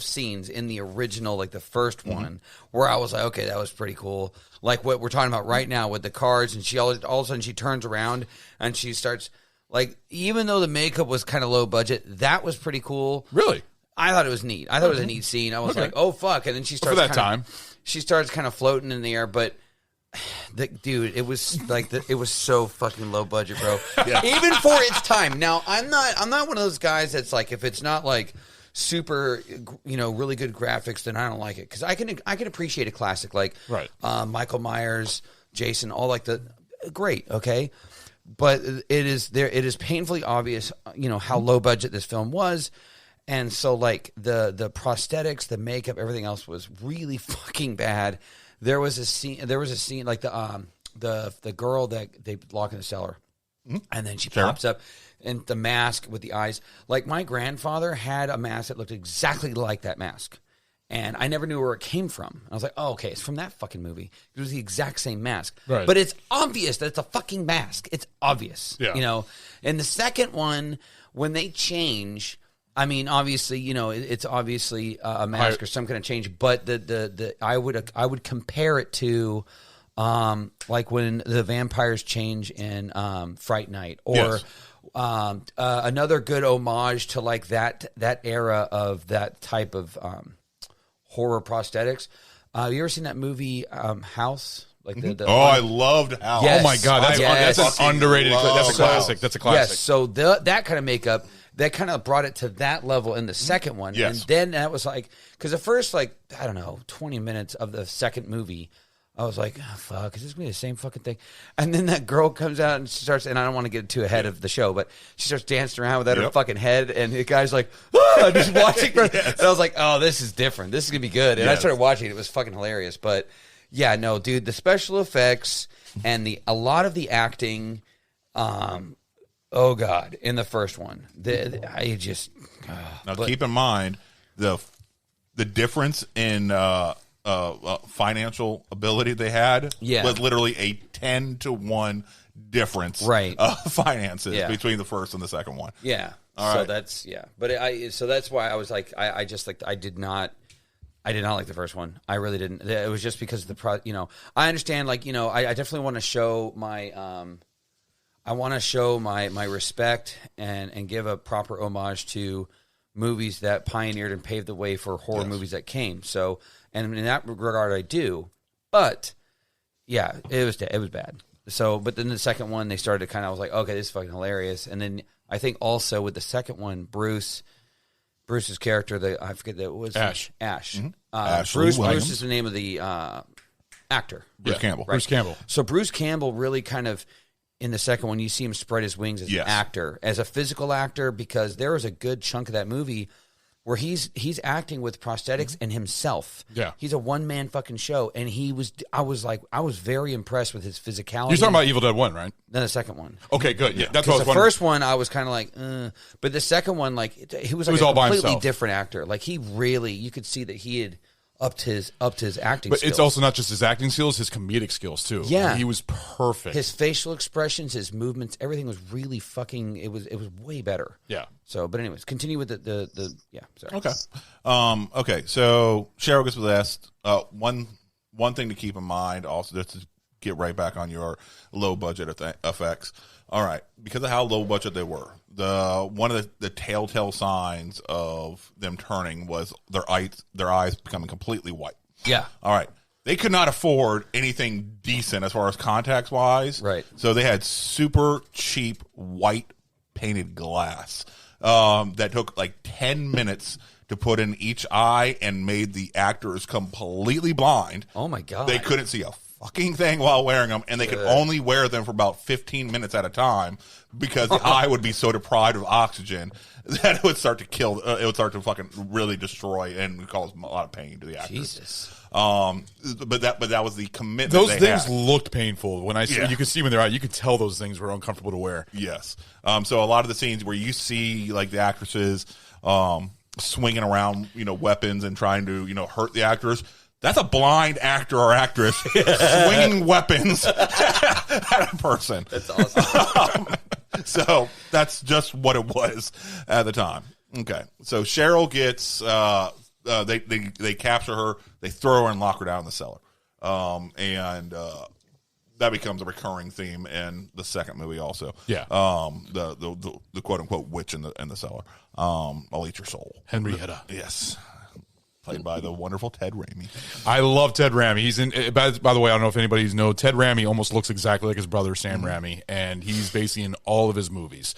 scenes in the original, like the first one, where I was like, okay, that was pretty cool. Like what we're talking about right now with the cards, and she all of a sudden she turns around and she starts, like, even though the makeup was kind of low budget, that was pretty cool. Really? I thought it was neat. I thought it was a neat scene. I was like, oh fuck, and then she starts for that time. She starts kind of floating in the air, but dude, it was like it was so fucking low budget, bro. Even for its time. Now, I'm not one of those guys that's like, if it's not like super, really good graphics, then I don't like it, because I can appreciate a classic like Michael Myers, Jason, all like the great, okay, but it is painfully obvious, how low budget this film was. And so, like, the prosthetics, the makeup, everything else was really fucking bad. There was a scene like the girl that they lock in the cellar, and then she pops up, and the mask with the eyes. Like, my grandfather had a mask that looked exactly like that mask, and I never knew where it came from. I was like, oh, okay, it's from that fucking movie. It was the exact same mask, right? But it's obvious that it's a fucking mask. It's obvious, And the second one, when they change, I mean, obviously, it's obviously a mask or some kind of change, but I would compare it to like when the vampires change in Fright Night, or another good homage to like that era of that type of horror prosthetics. You ever seen that movie House? Like I loved House. Yes. Oh my god, that's an underrated. That's a classic. That's a classic. Yes, so that kind of makeup, that kind of brought it to that level in the second one. Yes. And then that was like, because the first, 20 minutes of the second movie, I was like, oh, fuck, is this going to be the same fucking thing? And then that girl comes out and she starts, and I don't want to get too ahead of the show, but she starts dancing around without her fucking head, and the guy's like, just watching her. And I was like, oh, this is different. This is going to be good. And I started watching it. It was fucking hilarious. But yeah, no, dude, the special effects and a lot of the acting, oh God! In the first one, keep in mind the difference in financial ability they had was literally a 10-to-1 difference, of finances between the first and the second one. Yeah. That's but so that's why I was like, I did not like the first one. I really didn't. It was just because of the I understand, I definitely want to show my my respect and give a proper homage to movies that pioneered and paved the way for horror movies that came. So, and in that regard, I do. But yeah, it was bad. So, but then the second one, they started to I was like, okay, this is fucking hilarious. And then I think also with the second one, Bruce's character, I forget that it was Ash. Mm-hmm. Bruce is the name of the actor. Bruce Campbell. Right. Bruce Campbell. So Bruce Campbell really kind of, in the second one, you see him spread his wings as an actor, as a physical actor, because there was a good chunk of that movie where he's acting with prosthetics and himself. Yeah. He's a one-man fucking show, and I was very impressed with his physicality. You're talking about Evil Dead 1, right? Then the second one. Okay, good. Yeah, that's what I was the wondering. first one, I was kind of like, but the second one, he was like a all by completely himself. different actor. Like, he really, you could see that he had upped his acting But skills. it's also not just his acting skills, his comedic skills too. Yeah. He was perfect. His facial expressions, his movements, everything was really fucking. It was way better. Yeah. So, but anyways, continue with the Sorry. Okay. Okay. So Cheryl gets possessed. One thing to keep in mind also, just to get right back on your low budget effects. All right, because of how low budget they were, one of the telltale signs of them turning was their eyes becoming completely white. Yeah. All right. They could not afford anything decent as far as contacts wise. Right. So they had super cheap white painted glass that took like 10 minutes to put in each eye and made the actors completely blind. Oh my God. They couldn't see a fucking thing while wearing them, and they could only wear them for about 15 minutes at a time because the eye would be so deprived of oxygen that it would start to kill. It would start to fucking really destroy and cause a lot of pain to the actors. Jesus. But that was the commitment. Those they things had. looked painful when I you could see when they're out. You could tell those things were uncomfortable to wear. Yes. So a lot of the scenes where you see like the actresses swinging around, weapons and trying to, hurt the actors. That's a blind actor or actress swinging weapons at a person. That's awesome. So that's just what it was at the time. Okay. So Cheryl gets, they capture her, they throw her and lock her down in the cellar. And that becomes a recurring theme in the second movie also. Yeah. The quote unquote witch in the cellar. I'll eat your soul. Henrietta. Yes. Played by the wonderful Ted Raimi. I love Ted Raimi. He's in. By the way, I don't know if anybody's know. Ted Raimi almost looks exactly like his brother Sam Raimi, and he's basically in all of his movies.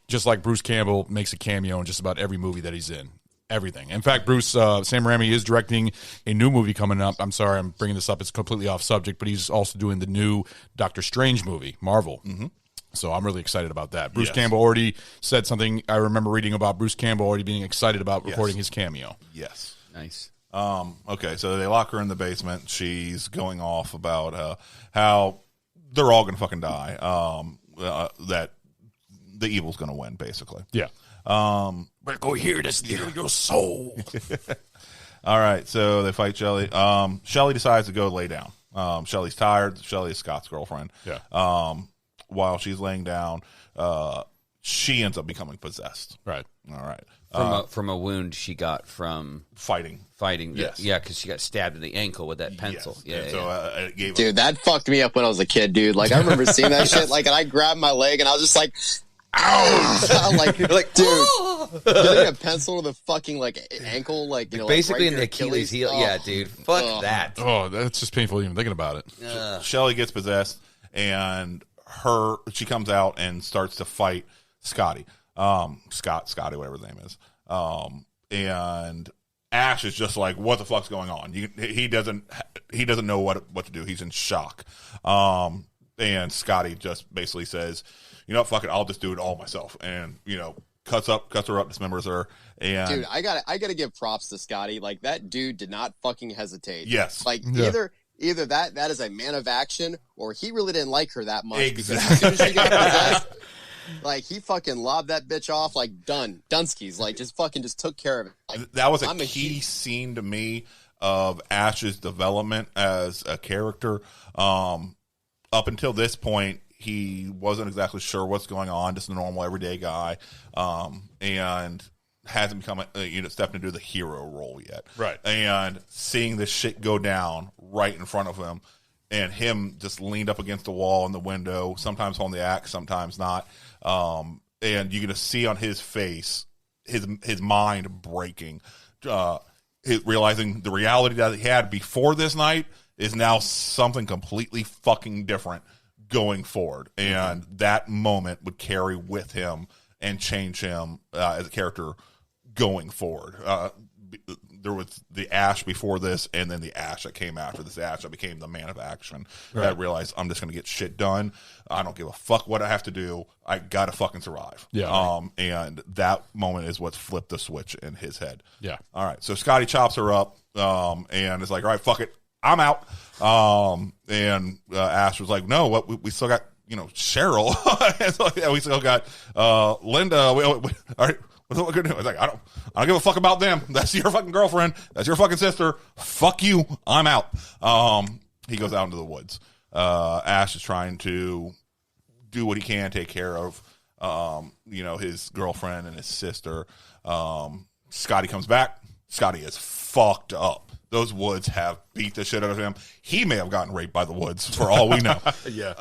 Just like Bruce Campbell makes a cameo in just about every movie that he's in. Everything. In fact, Sam Raimi is directing a new movie coming up. I'm sorry, I'm bringing this up. It's completely off subject, but he's also doing the new Doctor Strange movie, Marvel. Mm-hmm. So I'm really excited about that. Bruce Campbell already said something. I remember reading about Bruce Campbell already being excited about recording his cameo. Yes. Nice. Okay, so they lock her in the basement. She's going off about how they're all going to fucking die. That the evil's going to win, basically. Yeah. But go here to steal your soul. All right, so they fight Shelly. Shelly decides to go lay down. Shelly's tired. Shelly is Scott's girlfriend. Yeah. While she's laying down, she ends up becoming possessed. Right. All right. From a wound she got from fighting. Yes. Yeah, because she got stabbed in the ankle with that pencil. Yes. Yeah. So it gave Dude, that fucked me up when I was a kid, dude. Like, I remember seeing that shit, like, and I grabbed my leg, and I was just like, ow! like, dude, getting a pencil to the fucking, like, ankle, like, basically right in the Achilles heel. Oh. Yeah, dude. Fuck that. Oh, that's just painful even thinking about it. Shelly gets possessed, and she comes out and starts to fight Scotty. Scotty, whatever his name is. And Ash is just like, what the fuck's going on? He doesn't know what to do. He's in shock. And Scotty just basically says, fuck it, I'll just do it all myself. And, cuts her up, dismembers her. And Dude, I gotta give props to Scotty. Like, that dude did not fucking hesitate. Yes. Like, either that is a man of action, or he really didn't like her that much. Exactly. Because as soon as she got possessed, like, he fucking lobbed that bitch off like Dunskies. Like, just took care of it. Like, that was a key scene to me of Ash's development as a character. Up until this point, he wasn't exactly sure what's going on, just a normal everyday guy, and hasn't become stepped into the hero role yet. Right. And seeing this shit go down right in front of him, and him just leaned up against the wall in the window, sometimes holding the axe, sometimes not. And you can just see on his face, his mind breaking, realizing the reality that he had before this night is now something completely fucking different going forward. And that moment would carry with him and change him as a character going forward. There was the Ash before this, and then the Ash that came after this Ash that became the man of action. Right. That realized, I'm just going to get shit done. I don't give a fuck what I have to do. I got to fucking survive. Yeah. And that moment is what flipped the switch in his head. Yeah. All right. So Scotty chops her up, and is like, all right, fuck it, I'm out. And Ash was like, no, what we still got, Cheryl. So, we still got Linda. All right. What are we gonna do? I was like, I don't give a fuck about them. That's your fucking girlfriend. That's your fucking sister. Fuck you. I'm out. He goes out into the woods. Ash is trying to do what he can, take care of, his girlfriend and his sister. Scotty comes back. Scotty is fucked up. those woods have beat the shit out of him. He may have gotten raped by the woods for all we know. Yeah.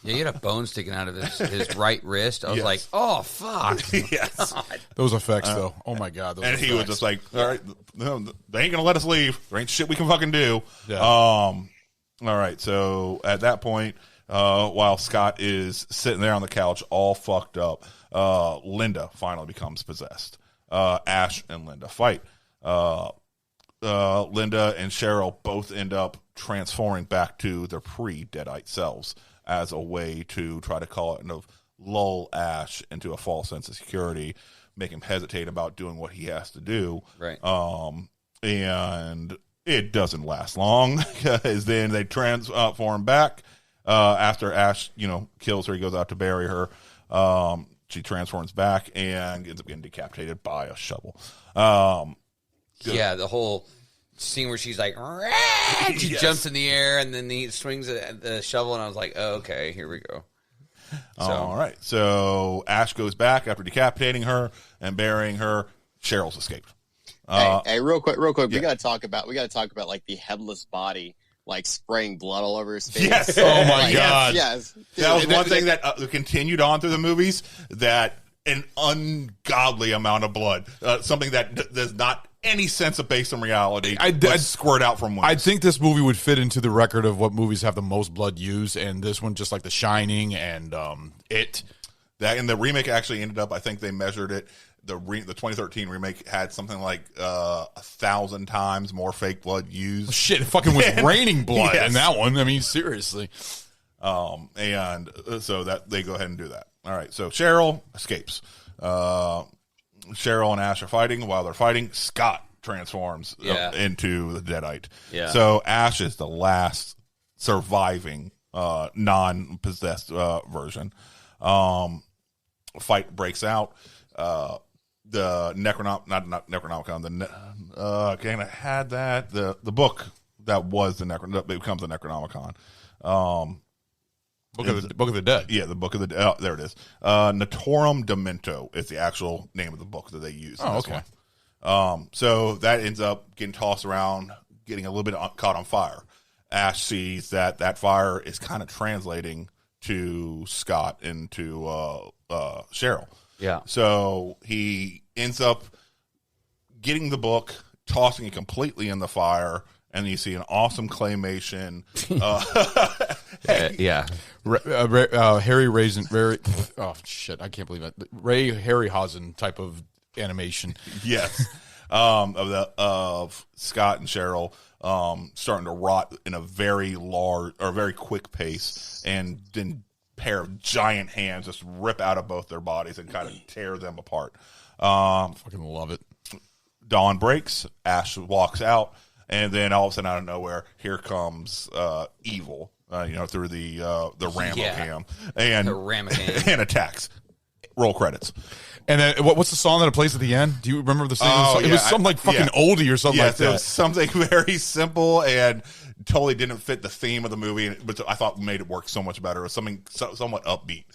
Yeah, he had a bone sticking out of his right wrist. I was like, oh, fuck. Yes. God. Those effects, though. Oh, my God. Those And effects. he was just like, all right, no, they ain't going to let us leave. There ain't shit we can fucking do. Yeah. All right. So at that point, while Scott is sitting there on the couch all fucked up, Linda finally becomes possessed. Ash and Linda fight. Linda and Cheryl both end up transforming back to their pre-Deadite selves as a way to try to lull Ash into a false sense of security, make him hesitate about doing what he has to do. Right. And it doesn't last long because then they transform back after Ash, kills her. He goes out to bury her. She transforms back and ends up getting decapitated by a shovel. Yeah, the whole scene where she's like, she jumps in the air and then he swings at the shovel, and I was like, oh, okay, here we go. All right. So Ash goes back after decapitating her and burying her. Cheryl's escaped. Hey, real quick, yeah. we gotta talk about like the headless body, like spraying blood all over his face. Yes. Oh, my God. Yes. That was one thing that continued on through the movies, that an ungodly amount of blood, something that does not any sense of base in reality, I'd squirt out from wounds. I think this movie would fit into the record of what movies have the most blood used, and this one, just like The Shining and It. That, and the remake actually ended up, I think they measured it, the 2013 remake had something like 1,000 times more fake blood used. Shit, it fucking was raining blood Yes. in that one. I mean, seriously. And so that they go ahead and do that. All right, so Cheryl escapes. Cheryl and Ash are fighting. While they're fighting, Scott transforms into the Deadite. Yeah. So Ash is the last surviving non-possessed version. Fight breaks out. The not Necronomicon. Again, I had that the book that was the it becomes the Necronomicon. Book of the Dead. Yeah, the Book of the Dead. Oh, there it is. Naturom Demento is the actual name of the book that they use. Oh, okay. So that ends up getting tossed around, getting a little bit caught on fire. Ash sees that fire is kind of translating to Scott and to Cheryl. Yeah. So he ends up getting the book, tossing it completely in the fire, and you see an awesome claymation. Yeah. Harry Raisin. Oh shit! I can't believe it. Ray Harryhausen type of animation. Yes. Of Scott and Cheryl starting to rot in a very large or very quick pace, and then pair of giant hands just rip out of both their bodies and kind of tear them apart. Fucking love it. Dawn breaks. Ash walks out, and then all of a sudden, out of nowhere, here comes Evil. Through the Ramocam and The Ramocam. and attacks. Roll credits. And then what's the song that it plays at the end? Do you remember the song? Oh, It was some like fucking oldie or something like It that. was something very simple and totally didn't fit the theme of the movie, but I thought made it work so much better. It was something somewhat upbeat.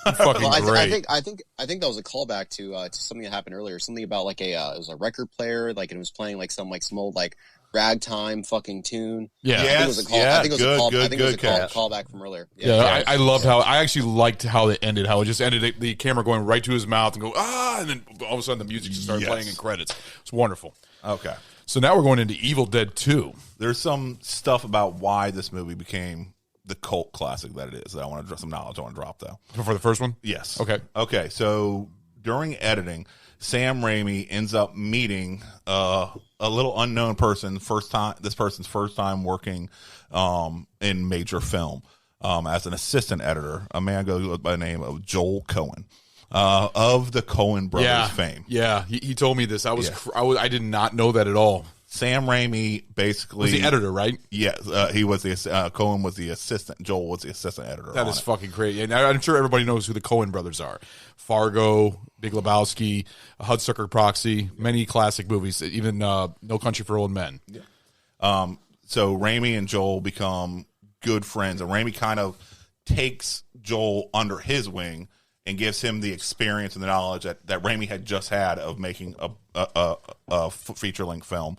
Fucking Well, great. I think that was a callback to something that happened earlier. Something about like it was a record player, like, and it was playing like some old like ragtime fucking tune. Yeah. I think it was a call. Yes, I think it was a call. good, I think it was a good callback from earlier. Yeah, I loved how I actually liked how it ended. How it just ended, the camera going right to his mouth and go and then all of a sudden the music just started playing in credits. It's wonderful. Okay. So now we're going into Evil Dead 2. There's some stuff about why this movie became the cult classic that it is that I want to drop some knowledge. I want to drop though. For the first one? Yes. Okay. So during editing, Sam Raimi ends up meeting a little unknown person. This person's first time working in major film as an assistant editor. A man goes by the name of Joel Cohen of the Coen brothers fame. Yeah, he told me this. I did not know that at all. Sam Raimi basically Was the editor, right? Yeah, he was the Cohen was the assistant. Joel was the assistant editor. That is fucking crazy. And I'm sure everybody knows who the Coen brothers are. Fargo, Big Lebowski, Hudsucker Proxy, many classic movies, even No Country for Old Men. Yeah. So Raimi and Joel become good friends, and Raimi kind of takes Joel under his wing and gives him the experience and the knowledge that Raimi had just had of making a feature-length film.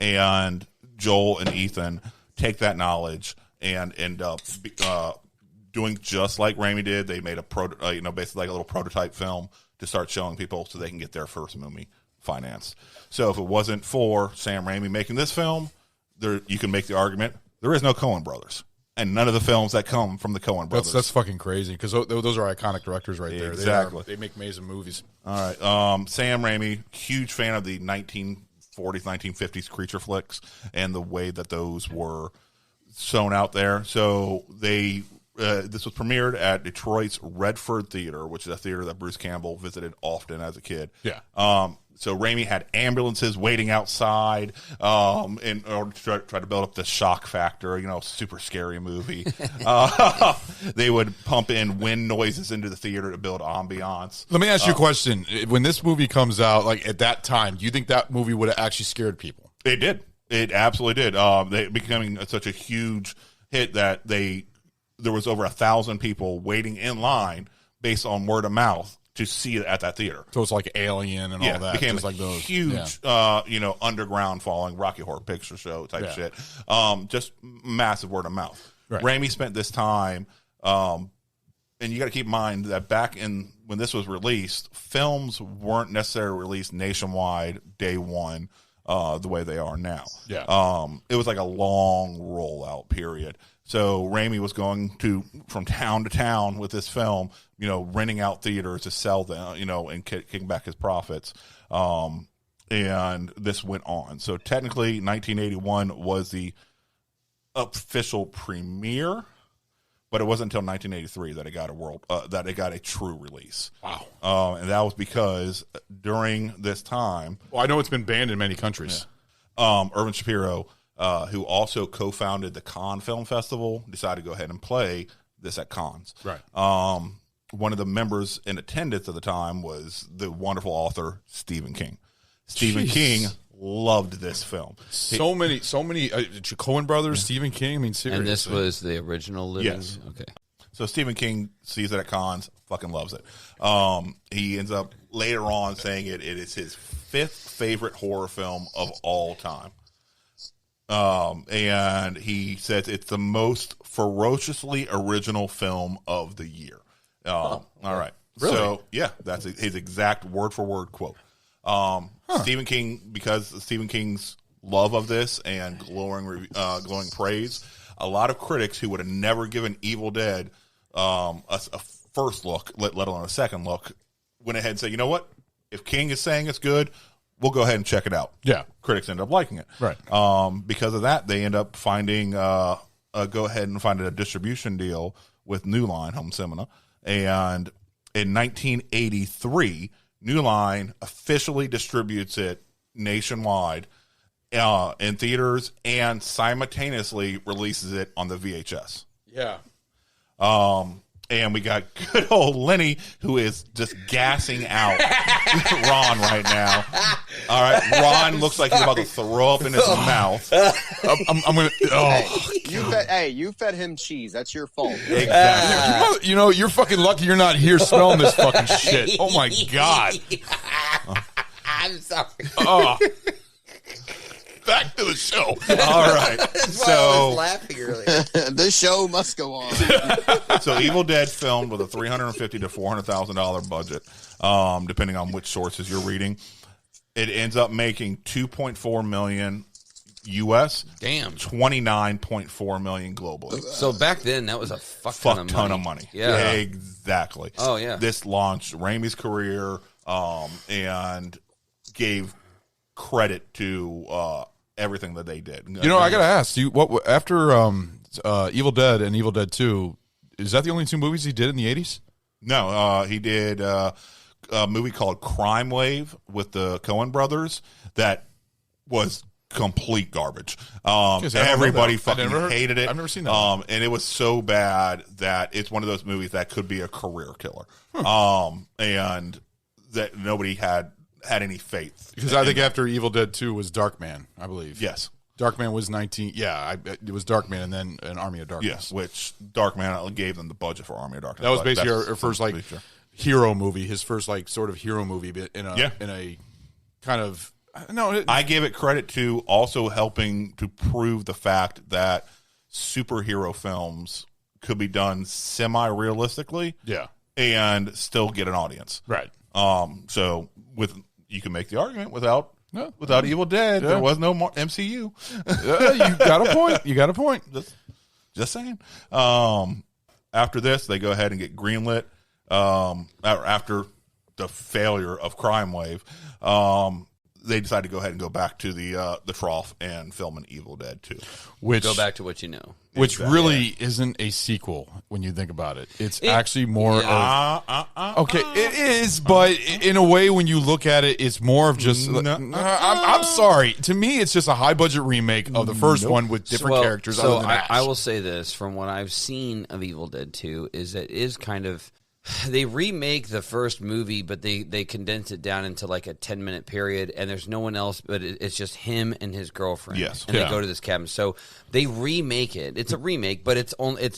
And Joel and Ethan take that knowledge and end up doing just like Raimi did. They made basically like a little prototype film to start showing people so they can get their first movie financed. So if it wasn't for Sam Raimi making this film, you can make the argument there is no Coen brothers. And none of the films that come from the Coen brothers. That's fucking crazy because those are iconic directors right there. Exactly. They make amazing movies. All right. Sam Raimi, huge fan of the 1940s, 1950s creature flicks and the way that those were sewn out there. So this was premiered at Detroit's Redford Theater, which is a theater that Bruce Campbell visited often as a kid. Yeah. So Raimi had ambulances waiting outside in order to try to build up the shock factor, super scary movie. They would pump in wind noises into the theater to build ambiance. Let me ask you a question. When this movie comes out, like at that time, do you think that movie would have actually scared people? It did. It absolutely did. They becoming such a huge hit that there was over 1,000 people waiting in line based on word of mouth to see it at that theater. So it's like Alien and all that. It became just like those huge, underground following Rocky Horror Picture Show type shit. Just massive word of mouth. Right. Raimi spent this time, and you got to keep in mind that back when this was released, films weren't necessarily released nationwide day one the way they are now. Yeah. It was like a long rollout period. So Raimi was going from town to town with this film, renting out theaters to sell them, and kicking back his profits. And this went on. So technically, 1981 was the official premiere, but it wasn't until 1983 that it got a true release. Wow. And that was because during this time, well, I know it's been banned in many countries. Irvin Shapiro, who also co-founded the Cannes Film Festival, decided to go ahead and play this at Cannes. Right. One of the members in attendance at the time was the wonderful author Stephen King. Stephen King loved this film. So many Coen brothers, Stephen King. I mean, seriously. And this was the original living? Yes. Okay. So Stephen King sees it at Cannes, fucking loves it. He ends up later on saying it is his 5th favorite horror film of all time. And he says it's the most ferociously original film of the year. All right. Really? So, yeah, that's his exact word-for-word quote. Stephen King, because of Stephen King's love of this and glowing praise, a lot of critics who would have never given Evil Dead a first look, let alone a second look, went ahead and said, you know what? If King is saying it's good, we'll go ahead and check it out. Yeah. Critics end up liking it. Right. Because of that, they end up finding go ahead and find a distribution deal with New Line Home Cinema. And in 1983, New Line officially distributes it nationwide in theaters and simultaneously releases it on the VHS. Yeah. And we got good old Lenny, who is just gassing out Ron right now. All right, Ron looks like he's about to throw up in his mouth. I'm gonna. Oh, You fed him cheese. That's your fault. Exactly. You're fucking lucky you're not here smelling this fucking shit. Oh my god. I'm sorry. Oh. Back to the show. All right. That's why I was laughing earlier. The show must go on. So Evil Dead filmed with a $350,000 to $400,000 budget, depending on which sources you're reading. It ends up making $2.4 million US. Damn. $29.4 million globally. So back then, that was a fuck ton of money. Yeah. Exactly. Oh, yeah. This launched Raimi's career and gave credit to everything that they did. I gotta ask you, what after Evil Dead and Evil Dead 2, is that the only 2 movies he did in the 80s? No, he did a movie called Crime Wave with the Coen brothers that was complete garbage. Everybody fucking hated it. I've never seen that. And it was so bad that it's one of those movies that could be a career killer. And that nobody had any faith. Because I think after Evil Dead 2 was Darkman, I believe. Yes. Darkman was 19. Yeah, it was Darkman and then an Army of Darkness. Yes, which Darkman gave them the budget for Army of Darkness. That was basically our first hero movie. His first sort of hero movie in a kind of No, I give it credit to also helping to prove the fact that superhero films could be done semi-realistically, and still get an audience, right? So you can make the argument without Evil Dead, there was no more MCU. You got a point. You got a point. Just saying. After this, they go ahead and get greenlit. After the failure of Crime Wave, they decide to go ahead and go back to the trough and film an Evil Dead 2. Which go back to what you know. Which really isn't a sequel when you think about it. It's actually more of... Okay, it is, but in a way, when you look at it, it's more of just... I'm sorry. To me, it's just a high-budget remake of the first one with different characters other than Ash. I will say this, from what I've seen of Evil Dead 2, is that it is kind of... They remake the first movie, but they condense it down into like a 10-minute period, and there's no one else, but it's just him and his girlfriend. Yes. And they go to this cabin. So they remake it. It's a remake, but it's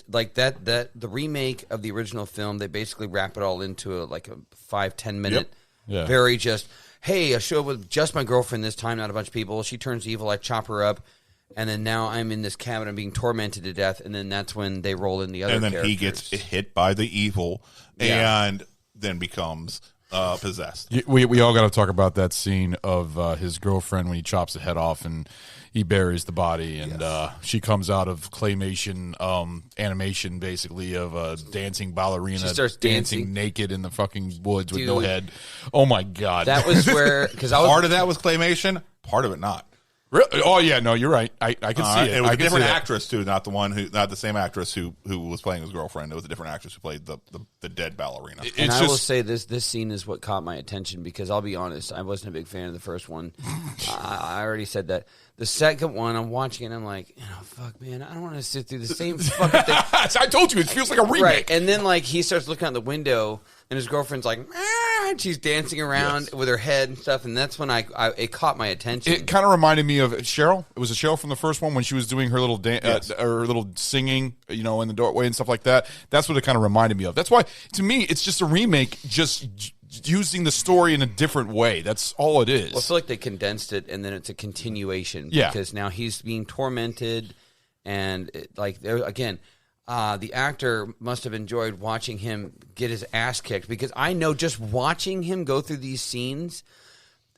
like that the remake of the original film, they basically wrap it all into a 5-10 minute, very just, hey, I show up with just my girlfriend this time, not a bunch of people. She turns evil, I chop her up. And then now I'm in this cabin, I'm being tormented to death, and then that's when they roll in the other characters. And then he gets hit by the evil and then becomes possessed. We all got to talk about that scene of his girlfriend when he chops the head off and he buries the body, and she comes out of claymation animation, basically, of a dancing ballerina. She starts dancing naked in the fucking woods with no head. Oh, my God. That was where... Part of that was claymation, part of it not. Really? Oh yeah, no, you're right. I can see it. It was a different actress too, not the same actress who was playing his girlfriend. It was a different actress who played the dead ballerina. And I will say this scene is what caught my attention, because I'll be honest, I wasn't a big fan of the first one. I already said that. The second one, I'm watching it, and I'm like, fuck, man, I don't want to sit through the same fucking thing. I told you, it feels like a remake. Right, and then he starts looking out the window, and his girlfriend's like, and she's dancing around with her head and stuff, and that's when it caught my attention. It kind of reminded me of Cheryl. It was a Cheryl from the first one when she was doing her little her little singing, in the doorway and stuff like that. That's what it kind of reminded me of. That's why, to me, it's just a remake, just using the story in a different way. That's all it is. Well, I feel like they condensed it, and then it's a continuation. Yeah. Because now he's being tormented, and again, the actor must have enjoyed watching him get his ass kicked, because I know just watching him go through these scenes,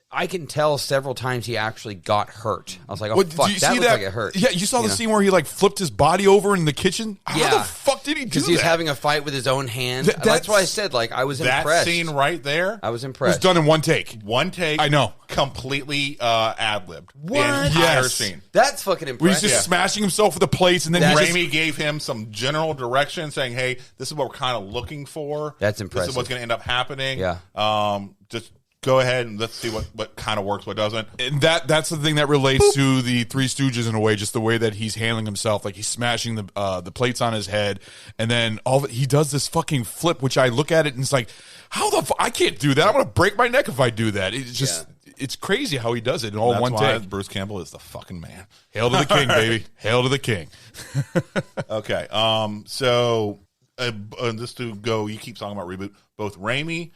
I can tell several times he actually got hurt. I was like, fuck, that looks like it hurt. Yeah, you saw the scene where he flipped his body over in the kitchen? How the fuck did he do that? Because he's having a fight with his own hand. That's why I said, I was impressed. That scene right there, I was It impressed. was done in one take. One take. I know. Completely ad-libbed. What? The entire Yes. scene. That's fucking impressive. Where he's just smashing himself with the plates, and then Raimi gave him some general direction, saying, "Hey, this is what we're kind of looking for. That's impressive. This is what's going to end up happening. Yeah. Just go ahead and let's see what kind of works, what doesn't." And that's the thing that relates to the Three Stooges in a way, just the way that he's handling himself, like he's smashing the plates on his head, and then he does this fucking flip, which I look at it and it's like, how the I can't do that. I'm gonna break my neck if I do that. It's just it's crazy how he does it in all one take. Bruce Campbell is the fucking man. Hail to the king, baby. Hail to the king. Okay. So just to go, you keep talking about reboot. Both Raimi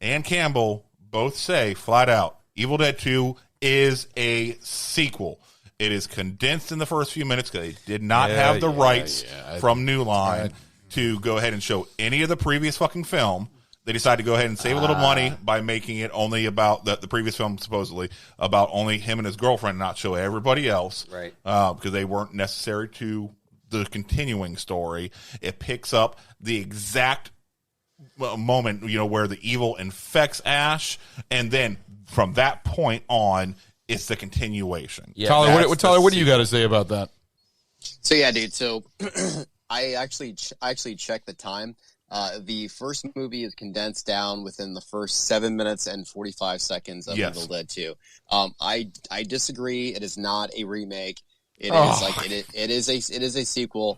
and Campbell both say flat out, Evil Dead 2 is a sequel. It is condensed in the first few minutes because they did not have the rights from New Line to go ahead and show any of the previous fucking film. They decided to go ahead and save a little money by making it only about the previous film, supposedly, about only him and his girlfriend, not show everybody else. Right. Because they weren't necessary to the continuing story. It picks up the exact moment, where the evil infects Ash, and then from that point on, it's the continuation. Yeah, Tyler, what do you got to say about that? So yeah, dude. So I actually checked the time. The first movie is condensed down within the first 7 minutes and 45 seconds of Evil Dead 2. I disagree. It is not a remake. It is a sequel.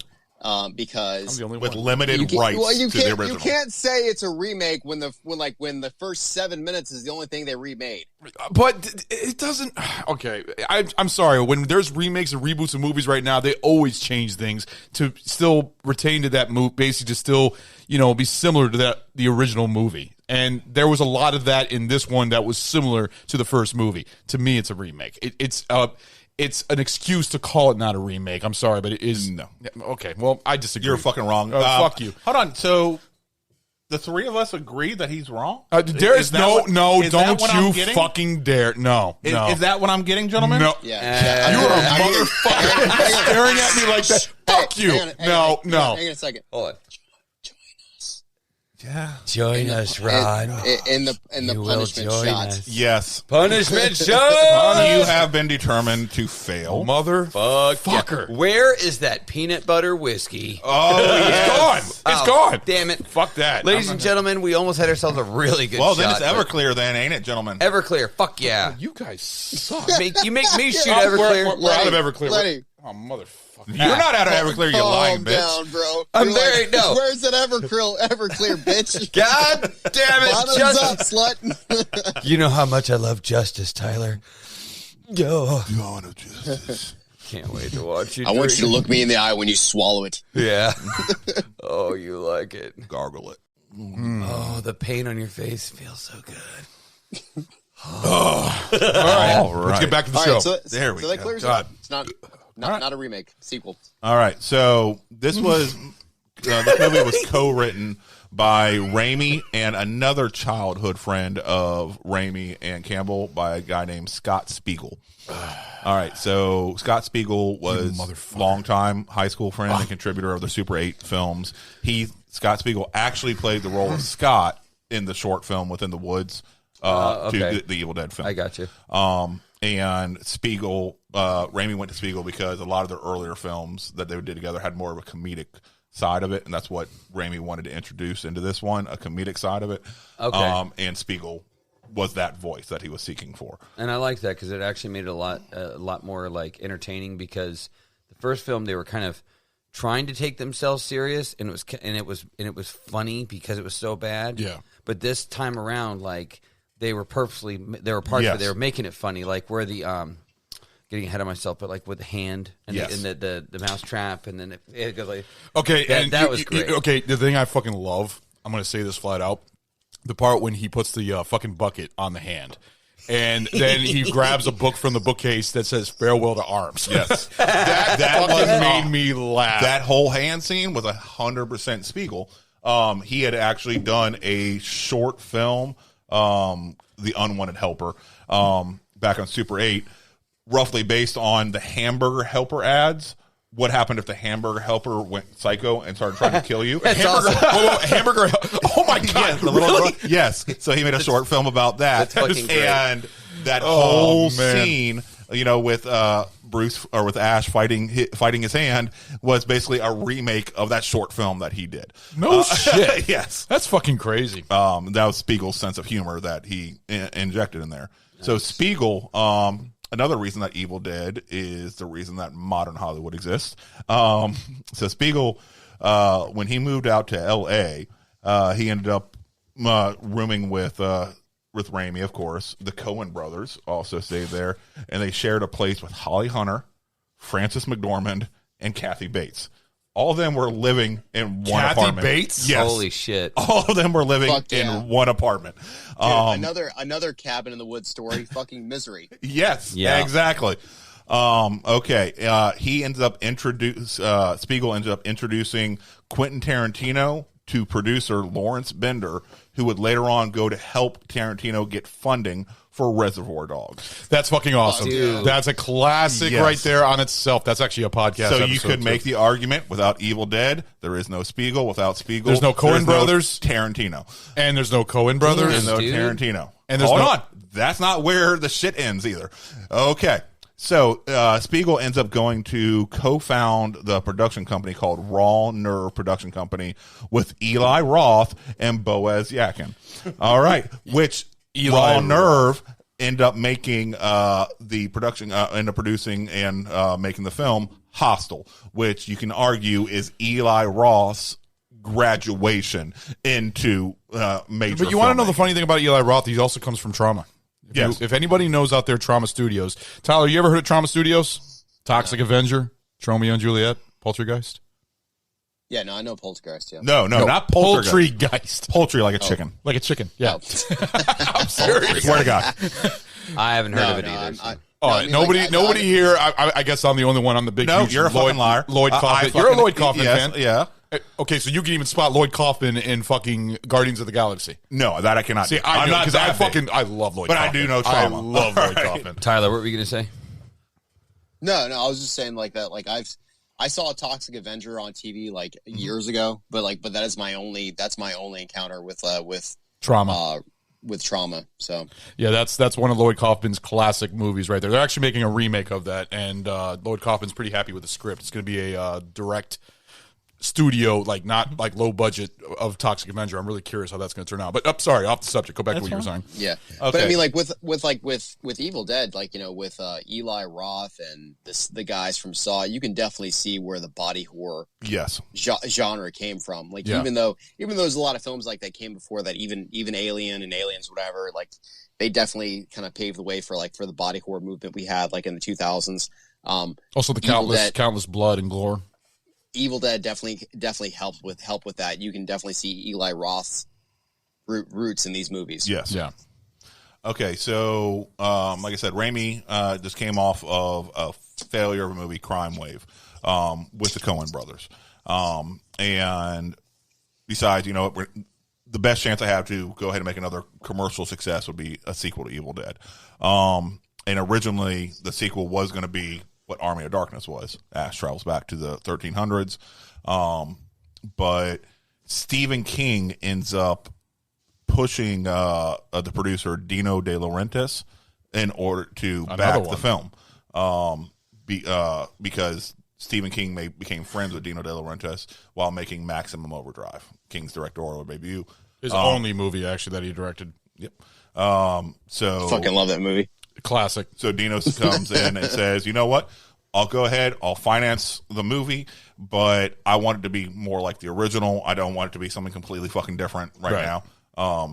because I'm the only with one. limited rights you to the can't, original. you can't say it's a remake when the first 7 minutes is the only thing they remade. But it doesn't. Okay, I'm sorry. When there's remakes and reboots of movies right now, they always change things to still retain to that movie, basically to still be similar to the original movie. And there was a lot of that in this one that was similar to the first movie. To me, it's a remake. It's an excuse to call it not a remake. I'm sorry, but it is. No. Okay, well, I disagree. You're fucking wrong. Fuck you. Hold on. So the three of us agree that he's wrong? There is don't you getting? fucking dare. No. Is that what I'm getting, gentlemen? No. Yeah. You're a motherfucker staring at me like that. Fuck you. Hang on a second. Hold on. Yeah. Join us, Ron. In the You will punishment join shot. us. Yes. Punishment shot. You have been determined to fail. Motherfucker. Where is that peanut butter whiskey? Oh, It's gone. It's gone. Damn it. Fuck that. Ladies and gentlemen, we almost had ourselves a really good Well, shot. then it's but Everclear then, ain't it, gentlemen? Everclear. Fuck yeah. You guys suck. You make me shoot Everclear. We're out of Everclear. Lenny. Oh, motherfucker. You're not out of Everclear, you lying Calm bitch. down, bro. I'm You're very- no. Where's that Everclear, bitch? God damn it. Bottoms up, Justice. slut. You know how much I love justice, Tyler. Yo. Dawn of justice. Can't wait to watch you. I want you to drink. look me in the eye when you swallow it. Yeah. Oh, you like it. Gargle it. Oh, the pain on your face feels so good. All right. Let's get back to the All show. right, so There we that go. clears it God. up. It's not a remake, sequel. All right. So this was this movie was co-written by Raimi and another childhood friend of Raimi and Campbell by a guy named Scott Spiegel. All right. So Scott Spiegel was longtime high school friend and contributor of the Super 8 films. Scott Spiegel actually played the role of Scott in the short film Within the Woods to the Evil Dead film. I got you. And Spiegel, Raimi went to Spiegel because a lot of their earlier films that they did together had more of a comedic side of it, and that's what Raimi wanted to introduce into this one, a comedic side of it. Okay. And Spiegel was that voice that he was seeking for. And I like that because it actually made it a lot more like entertaining, because the first film they were kind of trying to take themselves serious, and it was funny because it was so bad. Yeah. But this time around, like there were parts of it, they were making it funny, like where the getting ahead of myself, but like with the hand and, the mouse trap, and then it goes like that was great. Okay, the thing I fucking love, I'm gonna say this flat out, the part when he puts the fucking bucket on the hand. And then he grabs a book from the bookcase that says "Farewell to Arms." Yes, that fucking made me laugh. That whole hand scene was 100% Spiegel. He had actually done a short film, The Unwanted Helper, back on Super 8, roughly based on the Hamburger Helper ads. What happened if the Hamburger Helper went psycho and started trying to kill you? Hamburger. Oh my god! Really? Yes. So he made a short film about that, That's fucking great. and that whole scene, with Bruce or with Ash fighting his hand, was basically a remake of that short film that he did. No shit. Yes, that's fucking crazy. That was Spiegel's sense of humor that he injected in there. Nice. So Spiegel. Another reason that Evil Dead is the reason that modern Hollywood exists. So Spiegel, when he moved out to L.A., he ended up rooming with Raimi, of course. The Coen brothers also stayed there, and they shared a place with Holly Hunter, Frances McDormand, and Kathy Bates. All of them were living in one apartment. Kathy Bates? Yes. Holy shit. All of them were living in one apartment. Dude, another cabin in the woods story. Fucking Misery. Yes. Yeah. Exactly. Okay. He ends up Spiegel ended up introducing Quentin Tarantino to producer Lawrence Bender, who would later on go to help Tarantino get funding for Reservoir Dogs. That's fucking awesome. Dude. That's a classic right there on itself. That's actually a podcast. So you could make the argument, without Evil Dead, there is no Spiegel. Without Spiegel, there's no Coen brothers, Tarantino, and there's no Coen brothers, and no Tarantino. And there's hold on, that's not where the shit ends either. Okay. So Spiegel ends up going to co-found the production company called Raw Nerve Production Company with Eli Roth and Boaz Yakin. All right, which Raw Nerve end up making the production, end up producing and making the film Hostel, which you can argue is Eli Roth's graduation into major. But you want to know the funny thing about Eli Roth? He also comes from Trauma. If anybody knows out there, Trauma Studios. Tyler, you ever heard of Trauma Studios? Toxic Avenger, Romeo and Juliet, Poltergeist. Yeah, no, I know Poltergeist. Yeah. No, not Poltergeist. Poultry like a chicken. Like a chicken. Yeah. I'm serious. Swear to God. I haven't heard of it either. Nobody here. I guess I'm the only one on the big. No, huge you're a fucking liar. Lloyd Kaufman. You're a Lloyd Kaufman fan. Yeah. Okay, so you can even spot Lloyd Kaufman in fucking Guardians of the Galaxy. No, that I cannot. See, I'm not because I love Lloyd. But Kaufman. I do know Trauma. I love Lloyd Kaufman. Tyler, what were you going to say? No, I was just saying like that. Like I saw a Toxic Avenger on TV like years ago, but that is my only encounter with Trauma. With Trauma. So yeah, that's one of Lloyd Kaufman's classic movies right there. They're actually making a remake of that, and Lloyd Kaufman's pretty happy with the script. It's going to be a direct studio, like not like low budget of Toxic Avenger. I'm really curious how that's going to turn out. But sorry, off the subject. Go back to what you were saying. Yeah, okay. But I mean, like with Evil Dead, like with Eli Roth and the guys from Saw, you can definitely see where the body horror genre came from. Like even though there's a lot of films like that came before that, even Alien and Aliens, whatever, like they definitely kind of paved the way for the body horror movement we had like in the 2000s. Also the countless blood and gore. Evil Dead definitely helped with that. You can definitely see Eli Roth's roots in these movies. Yes. Yeah. Okay, so like I said, Raimi just came off of a failure of a movie, Crime Wave, with the Coen brothers. And besides, the best chance I have to go ahead and make another commercial success would be a sequel to Evil Dead. And originally, the sequel was going to be what Army of Darkness was. Ash travels back to the 1300s. But Stephen King ends up pushing the producer Dino De Laurentiis in order to back the film. Because Stephen King became friends with Dino De Laurentiis while making Maximum Overdrive, King's directorial debut. His only movie, actually, that he directed. Yep. So fucking love that movie. Classic. So Dino comes in and says, you know what? I'll go ahead. I'll finance the movie, but I want it to be more like the original. I don't want it to be something completely fucking different right now,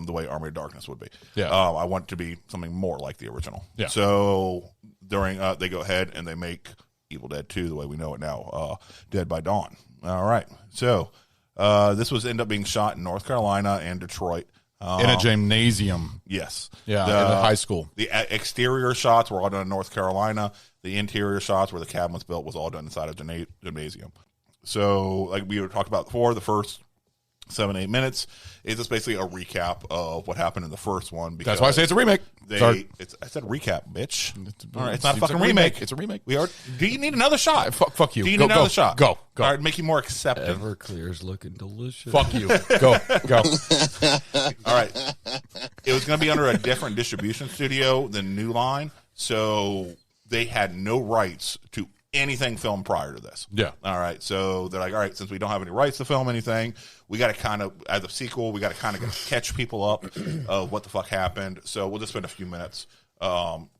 the way Army of Darkness would be. Yeah. I want it to be something more like the original. Yeah. So during they go ahead and they make Evil Dead 2 the way we know it now, Dead by Dawn. All right. So this was end up being shot in North Carolina and Detroit. In a gymnasium. Yes. Yeah, in a high school. The exterior shots were all done in North Carolina. The interior shots where the cabin was built was all done inside a gymnasium. So, like we were talking about before, the first 7-8 minutes is just basically a recap of what happened in the first one. That's why I say it's a remake. I said recap, bitch. All right, it's not a fucking remake. It's a remake. Do you need another shot? Fuck you. Do you need another shot? Go. All right, make you more accepting. Everclear's looking delicious. Fuck you. Go. All right. It was going to be under a different distribution studio than New Line, so they had no rights to anything filmed prior to this. Yeah. All right. So they're like, all right, since we don't have any rights to film anything, we got to kind of, as a sequel, we got to kind of catch people up of what the fuck happened. So we'll just spend a few minutes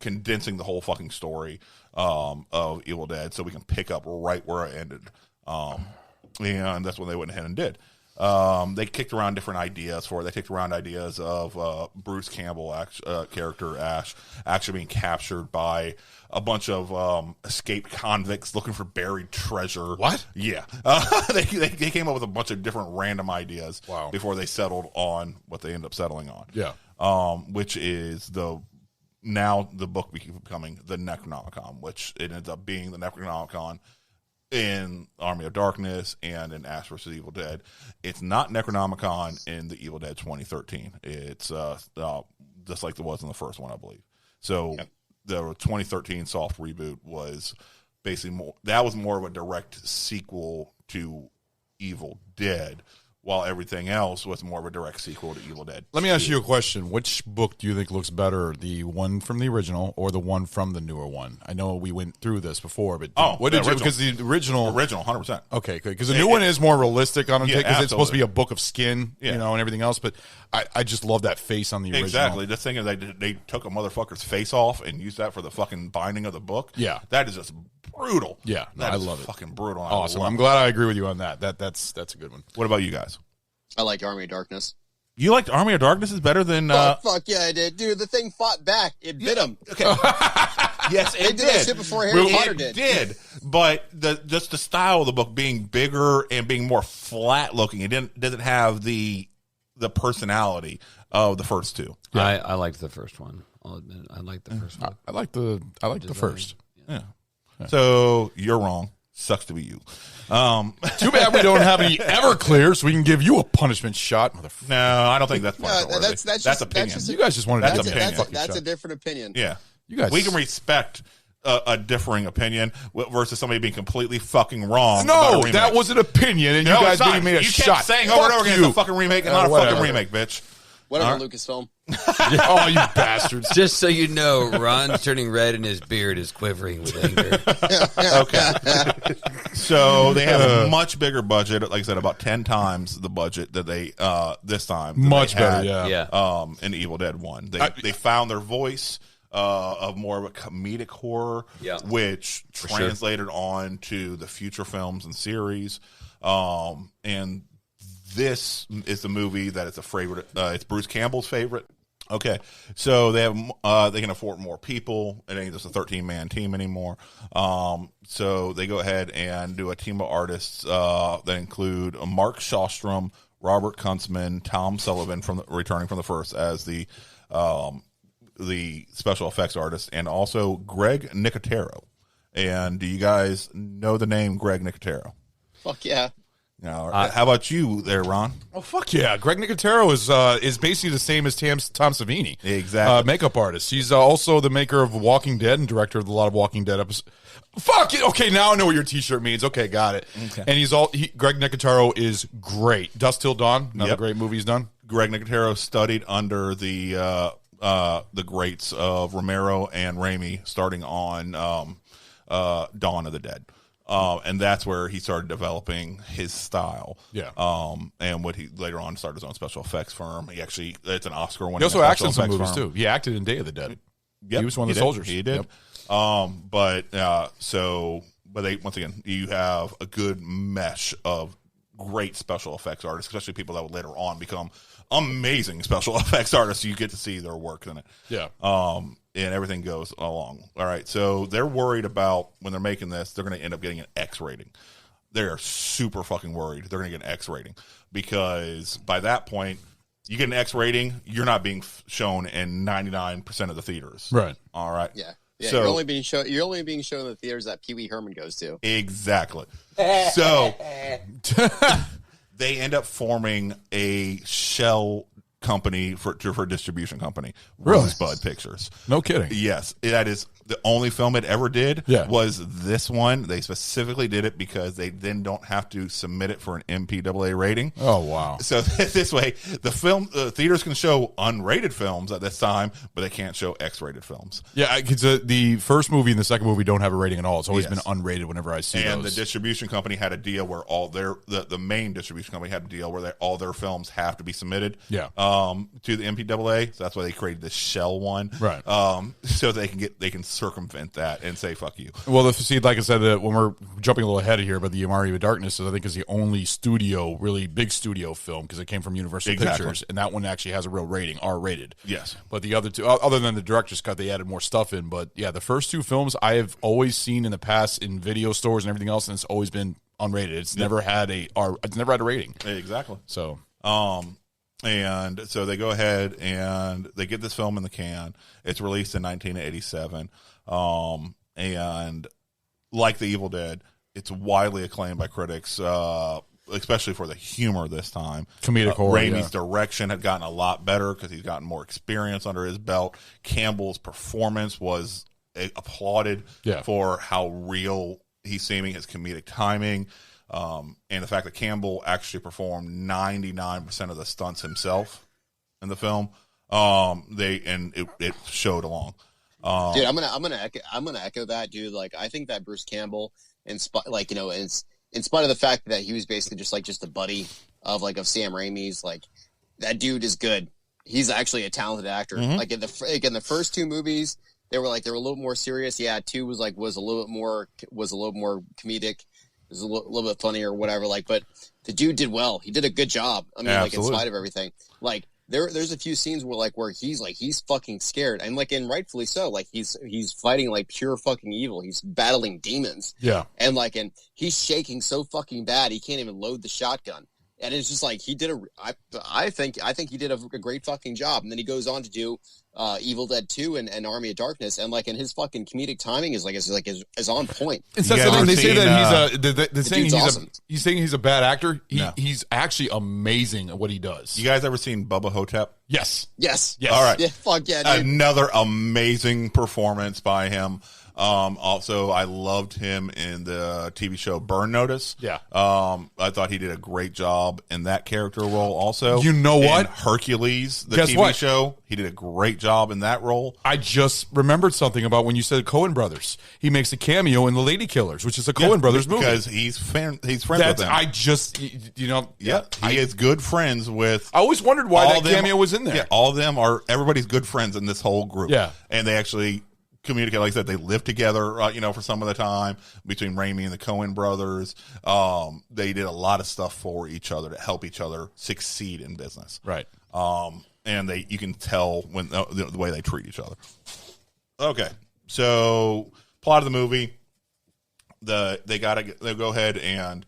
condensing the whole fucking story of Evil Dead so we can pick up right where it ended. And that's what they went ahead and did. They kicked around different ideas for it. They kicked around ideas of Bruce Campbell, character Ash, actually being captured by a bunch of escaped convicts looking for buried treasure. What? Yeah. They came up with a bunch of different random ideas before they settled on what they ended up settling on. Yeah. Which is now the book becoming the Necronomicon, which it ends up being the Necronomicon in Army of Darkness and in Ash vs. Evil Dead. It's not Necronomicon in the Evil Dead 2013. It's just like it was in the first one, I believe. So the 2013 soft reboot was basically more of a direct sequel to Evil Dead, while everything else was more of a direct sequel to Evil Dead. Let me ask you a question. Which book do you think looks better, the one from the original or the one from the newer one? I know we went through this before, but what did you? Because the original, 100%. Okay, good. Because the new one is more realistic on it because it's supposed to be a book of skin, Yeah. and everything else. But I just love that face on the original. Exactly. The thing is, they took a motherfucker's face off and used that for the fucking binding of the book. Yeah, that is just brutal. Yeah, that I is love it. Fucking brutal. Awesome. I'm glad I agree with you on that. That's a good one. What about you guys? I like Army of Darkness. You liked Army of Darkness is better than... fuck yeah, I did. Dude, the thing fought back. It bit him. Okay. Yes, it they did that shit before Harry Potter did. It did, but just the style of the book being bigger and being more flat looking, it doesn't have the personality of the first two. Yeah. I liked the first one. I'll admit, I liked the first one. I like the first. Yeah. So you're wrong. Sucks to be you. Too bad we don't have any Everclear, so we can give you a punishment shot, motherfucker. No, I don't think that's punishment worthy. That's opinion. You guys just wanted that's a different opinion. Yeah, you guys. We can respect a differing opinion versus somebody being completely fucking wrong. No, that was an opinion, and you guys gave me a shot. You kept saying over and over again, it's a fucking remake and not a fucking remake, bitch. Whatever, Lucasfilm. Oh, you bastards. Just so you know, Ron's turning red and his beard is quivering with anger. Okay. So they have a much bigger budget, like I said, about 10 times the budget that they this time. Much better, yeah. In Evil Dead 1. They found their voice of more of a comedic horror, which translated on to the future films and series. And this is the movie that is a favorite. It's Bruce Campbell's favorite. Okay, so they have they can afford more people. It ain't just a 13-man team anymore. So they go ahead and do a team of artists that include Mark Shostrom, Robert Kuntzman, Tom Sullivan returning from the first as the special effects artist, and also Greg Nicotero. And do you guys know the name Greg Nicotero? Fuck yeah. Now, how about you there, Ron? Oh, fuck yeah. Greg Nicotero is basically the same as Tom Savini. Exactly. Makeup artist. He's also the maker of Walking Dead and director of a lot of Walking Dead episodes. Fuck it. Okay, now I know what your t-shirt means. Okay, got it. Okay. And Greg Nicotero is great. Dusk Till Dawn, another great movie he's done. Greg Nicotero studied under the greats of Romero and Raimi, starting on Dawn of the Dead. And that's where he started developing his style. Yeah. And what he later on started his own special effects firm. It's an Oscar winning. He also acted in some movies too. He acted in Day of the Dead. Yep, he was one of the soldiers. He did. Yep. But they, once again, you have a good mesh of great special effects artists, especially people that would later on become amazing special effects artists. You get to see their work in it. Yeah. And everything goes along. All right. So they're worried about when they're making this, they're going to end up getting an X rating. They're super fucking worried they're going to get an X rating because by that point, you get an X rating, you're not being shown in 99% of the theaters. Right. All right. Yeah. Yeah. So, you're only being shown in the theaters that Pee Wee Herman goes to. Exactly. So they end up forming a shell company for distribution company. Really? Rosebud Pictures. No kidding. Yes, that is the only film it ever did. Yeah. Was this one. They specifically did it because they then don't have to submit it for an MPAA rating. Oh wow. So this way the theaters can show unrated films at this time, but they can't show X-rated films. Yeah, because the first movie and the second movie don't have a rating at all. It's always been unrated whenever I see and those. The distribution company had a deal where all the main distribution company had a deal where all their films have to be submitted to the MPAA. So that's why they created this shell one. Right. So they can circumvent that and say fuck you. Well, see, like I said, when we're jumping a little ahead of here, but the Army of Darkness I think is the only really big studio film because it came from Universal Pictures, and that one actually has a real rating, R-rated. Yes. But the other two, other than the director's cut, they added more stuff in. But yeah, the first two films I have always seen in the past in video stores and everything else, and it's always been unrated. It's never had a rating. Exactly. So, and so they go ahead and they get this film in the can. It's released in 1987. And like The Evil Dead, it's widely acclaimed by critics, especially for the humor this time. Comedic horror. Raimi's direction had gotten a lot better because he's gotten more experience under his belt. Campbell's performance was applauded for how real he's seeming, his comedic timing. And the fact that Campbell actually performed 99% of the stunts himself in the film, it showed along. Dude, I'm gonna echo that, dude. Like, I think that Bruce Campbell, in spite of the fact that he was basically just a buddy of Sam Raimi's, like, that dude is good. He's actually a talented actor. Mm-hmm. Like in the first two movies, they were a little more serious. Yeah, 2 was a little bit more comedic. It was a little bit funny or whatever. Like, but the dude did well. He did a good job. I mean, in spite of everything, like there's a few scenes where he's fucking scared, and and rightfully so. Like he's fighting like pure fucking evil. He's battling demons. Yeah, and he's shaking so fucking bad he can't even load the shotgun. And it's just like I think he did a great fucking job. And then he goes on to do Evil Dead 2 and Army of Darkness, and and his fucking comedic timing is on point. And so they say that he's saying he's a bad actor. He's actually amazing at what he does. You guys ever seen Bubba Hotep? Yes. All right. Yeah, fuck yeah, dude. Another amazing performance by him. Also, I loved him in the TV show Burn Notice. Yeah. I thought he did a great job in that character role also. You know what? In Hercules, the Guess TV what? show, he did a great job in that role. I just remembered something about when you said Coen Brothers. He makes a cameo in The Lady Killers, which is a Coen Brothers movie. Because he's friends with them. He is good friends with... I always wondered why that cameo was in there. Yeah, all of them everybody's good friends in this whole group. Yeah. And they actually... communicate, like I said, they live together, for some of the time between Raimi and the Coen brothers. They did a lot of stuff for each other to help each other succeed in business. Right. And you can tell when the way they treat each other. Okay. So plot of the movie, they go ahead and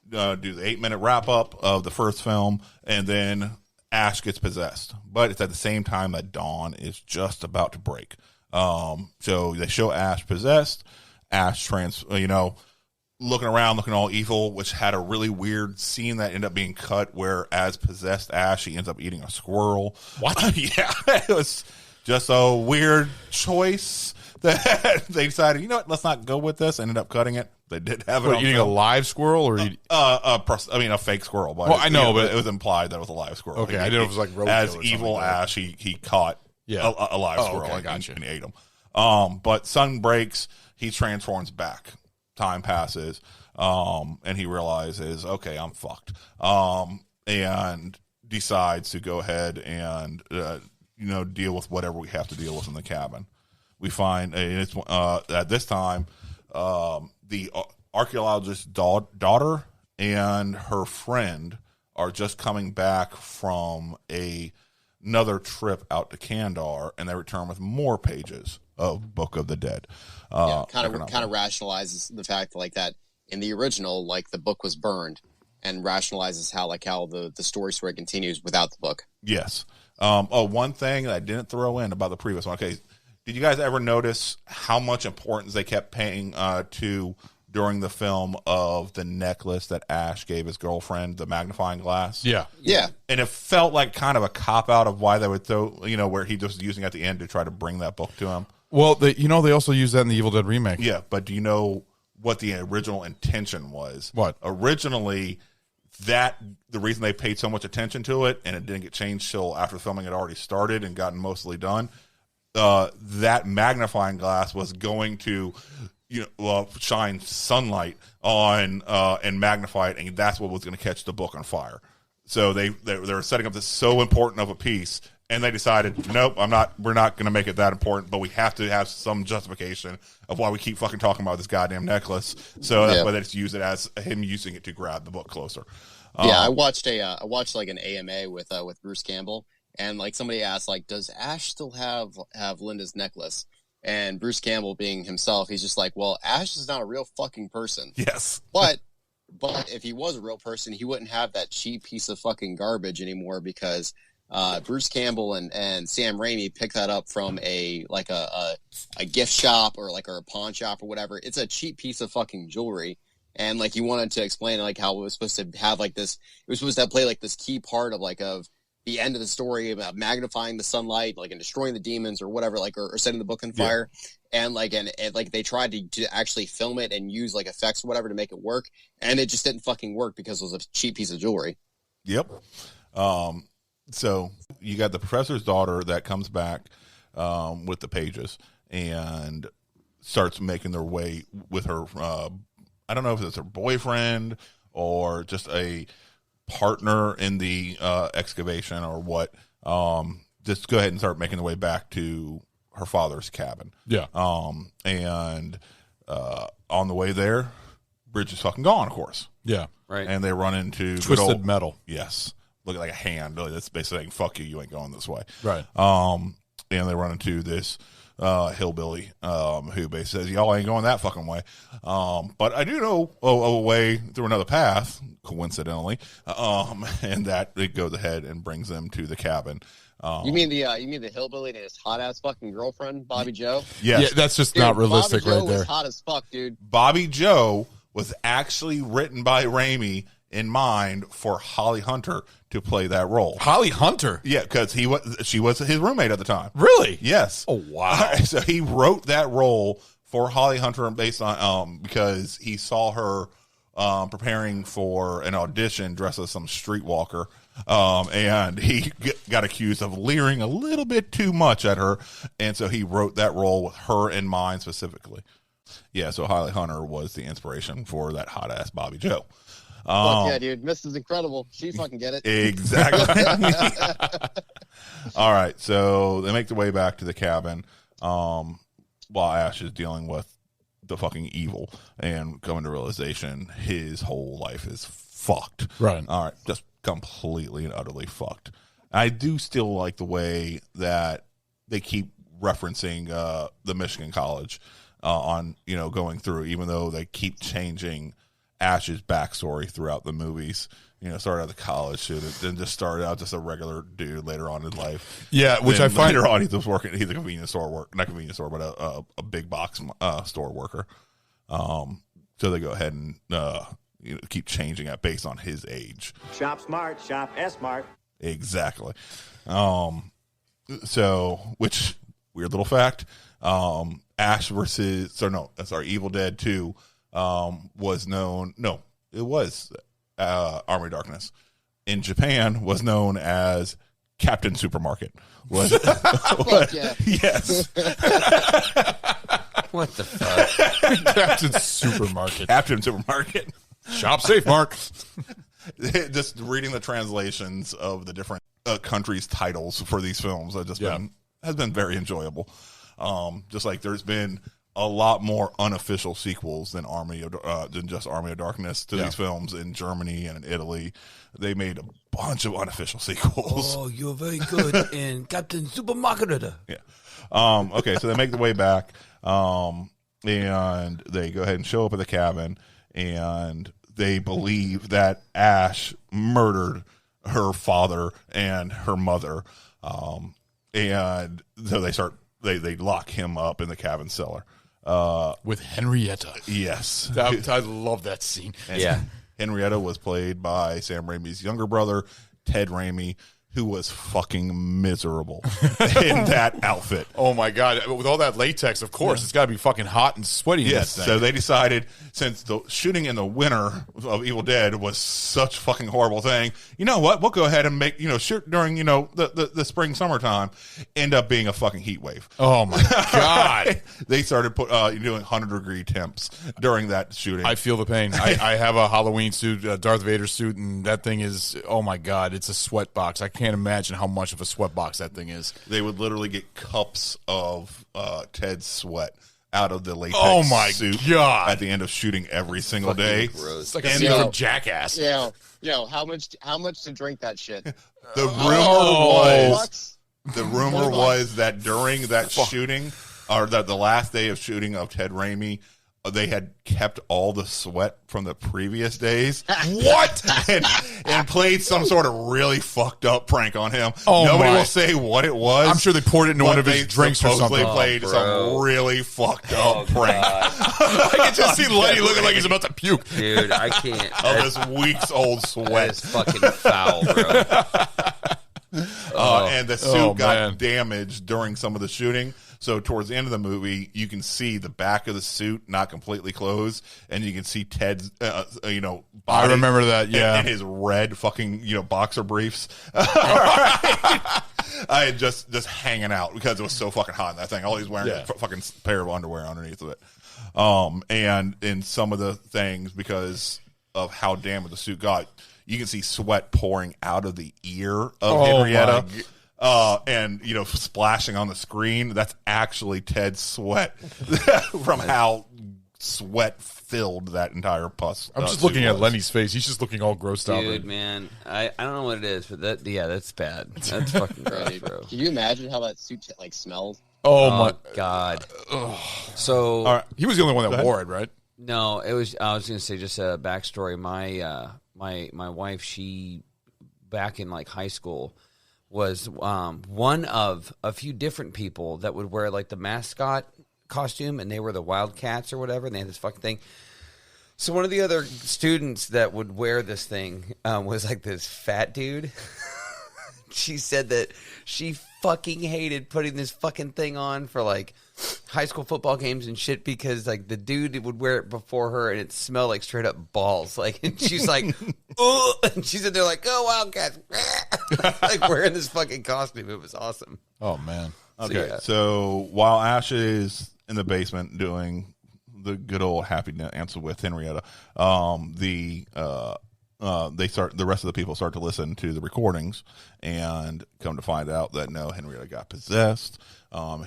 do the 8-minute wrap up of the first film, and then Ash gets possessed. But it's at the same time that dawn is just about to break. So they show Ash possessed, Ash looking around, looking all evil, which had a really weird scene that ended up being cut where as possessed Ash, he ends up eating a squirrel. What? Yeah, it was just a weird choice that they decided, you know what, let's not go with this. Ended up cutting it. They did have it. Eating a live squirrel or a fake squirrel. But I know, but it was implied that it was a live squirrel. Okay, I didn't know if it was like roadkill as or evil something Ash, he caught a live squirrel and ate him. But sun breaks, he transforms back. Time passes, and he realizes, okay, I'm fucked. And decides to go ahead and deal with whatever we have to deal with in the cabin. We find at this time the archaeologist's daughter and her friend are just coming back from another trip out to Kandar, and they return with more pages of Book of the Dead. Kind of rationalizes the fact that in the original, the book was burned, and rationalizes how the story continues without the book. Yes. One thing that I didn't throw in about the previous one. Okay, did you guys ever notice how much importance they kept paying to during the film of the necklace that Ash gave his girlfriend, the magnifying glass? Yeah. And it felt like kind of a cop-out of why they would throw, where he just was using it at the end to try to bring that book to him. Well, they also use that in the Evil Dead remake. Yeah, but do you know what the original intention was? What? Originally, the reason they paid so much attention to it, and it didn't get changed till after filming had already started and gotten mostly done, that magnifying glass was going to shine sunlight on and magnify it, and that's what was going to catch the book on fire. So they were setting up this so important of a piece, and they decided, nope, we're not going to make it that important, but we have to have some justification of why we keep fucking talking about this goddamn necklace. So that's why they just use it as him using it to grab the book closer. I watched an AMA with Bruce Campbell, and somebody asked, does Ash still have Linda's necklace? And Bruce Campbell, being himself, he's just well, Ash is not a real fucking person. Yes. But if he was a real person, he wouldn't have that cheap piece of fucking garbage anymore, because Bruce Campbell and Sam Raimi picked that up from a gift shop or a pawn shop or whatever. It's a cheap piece of fucking jewelry. And he wanted to explain how it was supposed to have this, it was supposed to play this key part of the end of the story about magnifying the sunlight, like, and destroying the demons or whatever, like, or setting the book on fire. And like, and like they tried to actually film it and use like effects or whatever to make it work. And it just didn't fucking work because it was a cheap piece of jewelry. Yep. So you got the professor's daughter that comes back with the pages and starts making their way with her. I don't know if it's her boyfriend or just a partner in the excavation or what. Just go ahead and start making their way back to her father's cabin. Yeah. And on the way there, Bridge is fucking gone, of course. Yeah. Right. And they run into Twisted Metal. Yes. Looking like a hand. Really, that's basically saying, fuck you, you ain't going this way. Right. And they run into this hillbilly who basically says, y'all ain't going that fucking way. But I do know a way through another path, coincidentally, and that it goes ahead and brings them to the cabin. You mean the hillbilly and his hot ass fucking girlfriend, Bobby Joe? Yes. Yeah, that's just not realistic Bobby Joe right there. was hot as fuck, dude. Bobby Joe was actually written by Raimi in mind for Holly Hunter to play that role. Holly Hunter? Yeah, because she was his roommate at the time. Really? Yes. Oh, wow. So he wrote that role for Holly Hunter based on because he saw her preparing for an audition dressed as some streetwalker. And he got accused of leering a little bit too much at her. And so he wrote that role with her in mind specifically. Yeah, so Holly Hunter was the inspiration for that hot ass Bobby Joe. Fuck yeah, dude. Mrs. Incredible. She fucking get it. Exactly. All right, so they make their way back to the cabin while Ash is dealing with the fucking evil and coming to realization his whole life is fucked. Right. All right, just completely and utterly fucked. I do still like the way that they keep referencing the Michigan College on, going through, even though they keep changing Ash's backstory throughout the movies. Started out the college student, then just started out just a regular dude later on in life. Yeah, which then I find later on he's a convenience store not convenience store, but a big box store worker. So they go ahead and keep changing that based on his age. Shop smart, shop S-smart. Exactly. So, which weird little fact, Ash versus Evil Dead 2 was known. No, it was Army of Darkness in Japan was known as Captain Supermarket. Was yeah. Yes. What the fuck? Captain Supermarket. Captain Supermarket. Shop safe, Mark. Just reading the translations of the different countries' titles for these films has been very enjoyable. Just like there's been a lot more unofficial sequels than just Army of Darkness to these films in Germany and in Italy. They made a bunch of unofficial sequels. Oh, you're very good in Captain Supermarket. Yeah. Okay, so they make their way back, and they go ahead and show up at the cabin, and they believe that Ash murdered her father and her mother, and so they lock him up in the cabin cellar. With Henrietta. Yes. I love that scene. And Henrietta was played by Sam Raimi's younger brother, Ted Raimi, who was fucking miserable in that outfit. Oh my God. With all that latex, of course, it's got to be fucking hot and sweaty. Yes. So they decided, since the shooting in the winter of Evil Dead was such a fucking horrible thing, you know what? We'll go ahead and make, shoot during, the spring, summertime, end up being a fucking heat wave. Oh my God. They started doing 100-degree temps during that shooting. I feel the pain. I have a Halloween suit, a Darth Vader suit, and that thing is, oh my God, it's a sweat box. I can't imagine how much of a sweat box that thing is. They would literally get cups of Ted's sweat out of the latex suit God. at the end of shooting every single day. Gross. It's like a scene from Jackass. Yo, how much to drink that shit? The rumor was that during that shooting, or that the last day of shooting of Ted Raimi, they had kept all the sweat from the previous days. What? and played some sort of really fucked up prank on him. Nobody will say what it was. I'm sure they poured it into one of his drinks or something. They played some really fucked up prank. I can just see Lenny looking like he's about to puke. Dude, I can't. Of this weeks old That sweat. is fucking foul, bro. And the suit got damaged during some of the shooting. So towards the end of the movie, you can see the back of the suit not completely closed, and you can see Ted's, body. I remember that, yeah. And his red fucking, boxer briefs. I had just hanging out because it was so fucking hot in that thing. All he's wearing is a fucking pair of underwear underneath of it. And in some of the things, because of how damaged the suit got, you can see sweat pouring out of the ear of Henrietta. And splashing on the screen. That's actually Ted's sweat from how sweat filled that entire pus. I'm just looking at Lenny's face. He's just looking all grossed out. Dude, man, I don't know what it is, but that's bad. That's fucking gross, bro. Can you imagine how that suit smelled? Oh my God. So he was the only one that wore it, right? No, it was. I was going to say just a backstory. My wife, she back in high school, was one of a few different people that would wear the mascot costume, and they were the Wildcats or whatever, and they had this fucking thing. So one of the other students that would wear this thing was this fat dude. She said that she fucking hated putting this fucking thing on for high school football games and shit because the dude would wear it before her and it smelled like straight up balls. And she's like, oh, and she's in there oh, Wildcats, wearing this fucking costume. It was awesome. Oh man. Okay, so while Ash is in the basement doing the good old happy dance with Henrietta, the rest of the people start to listen to the recordings and come to find out that no, Henrietta got possessed.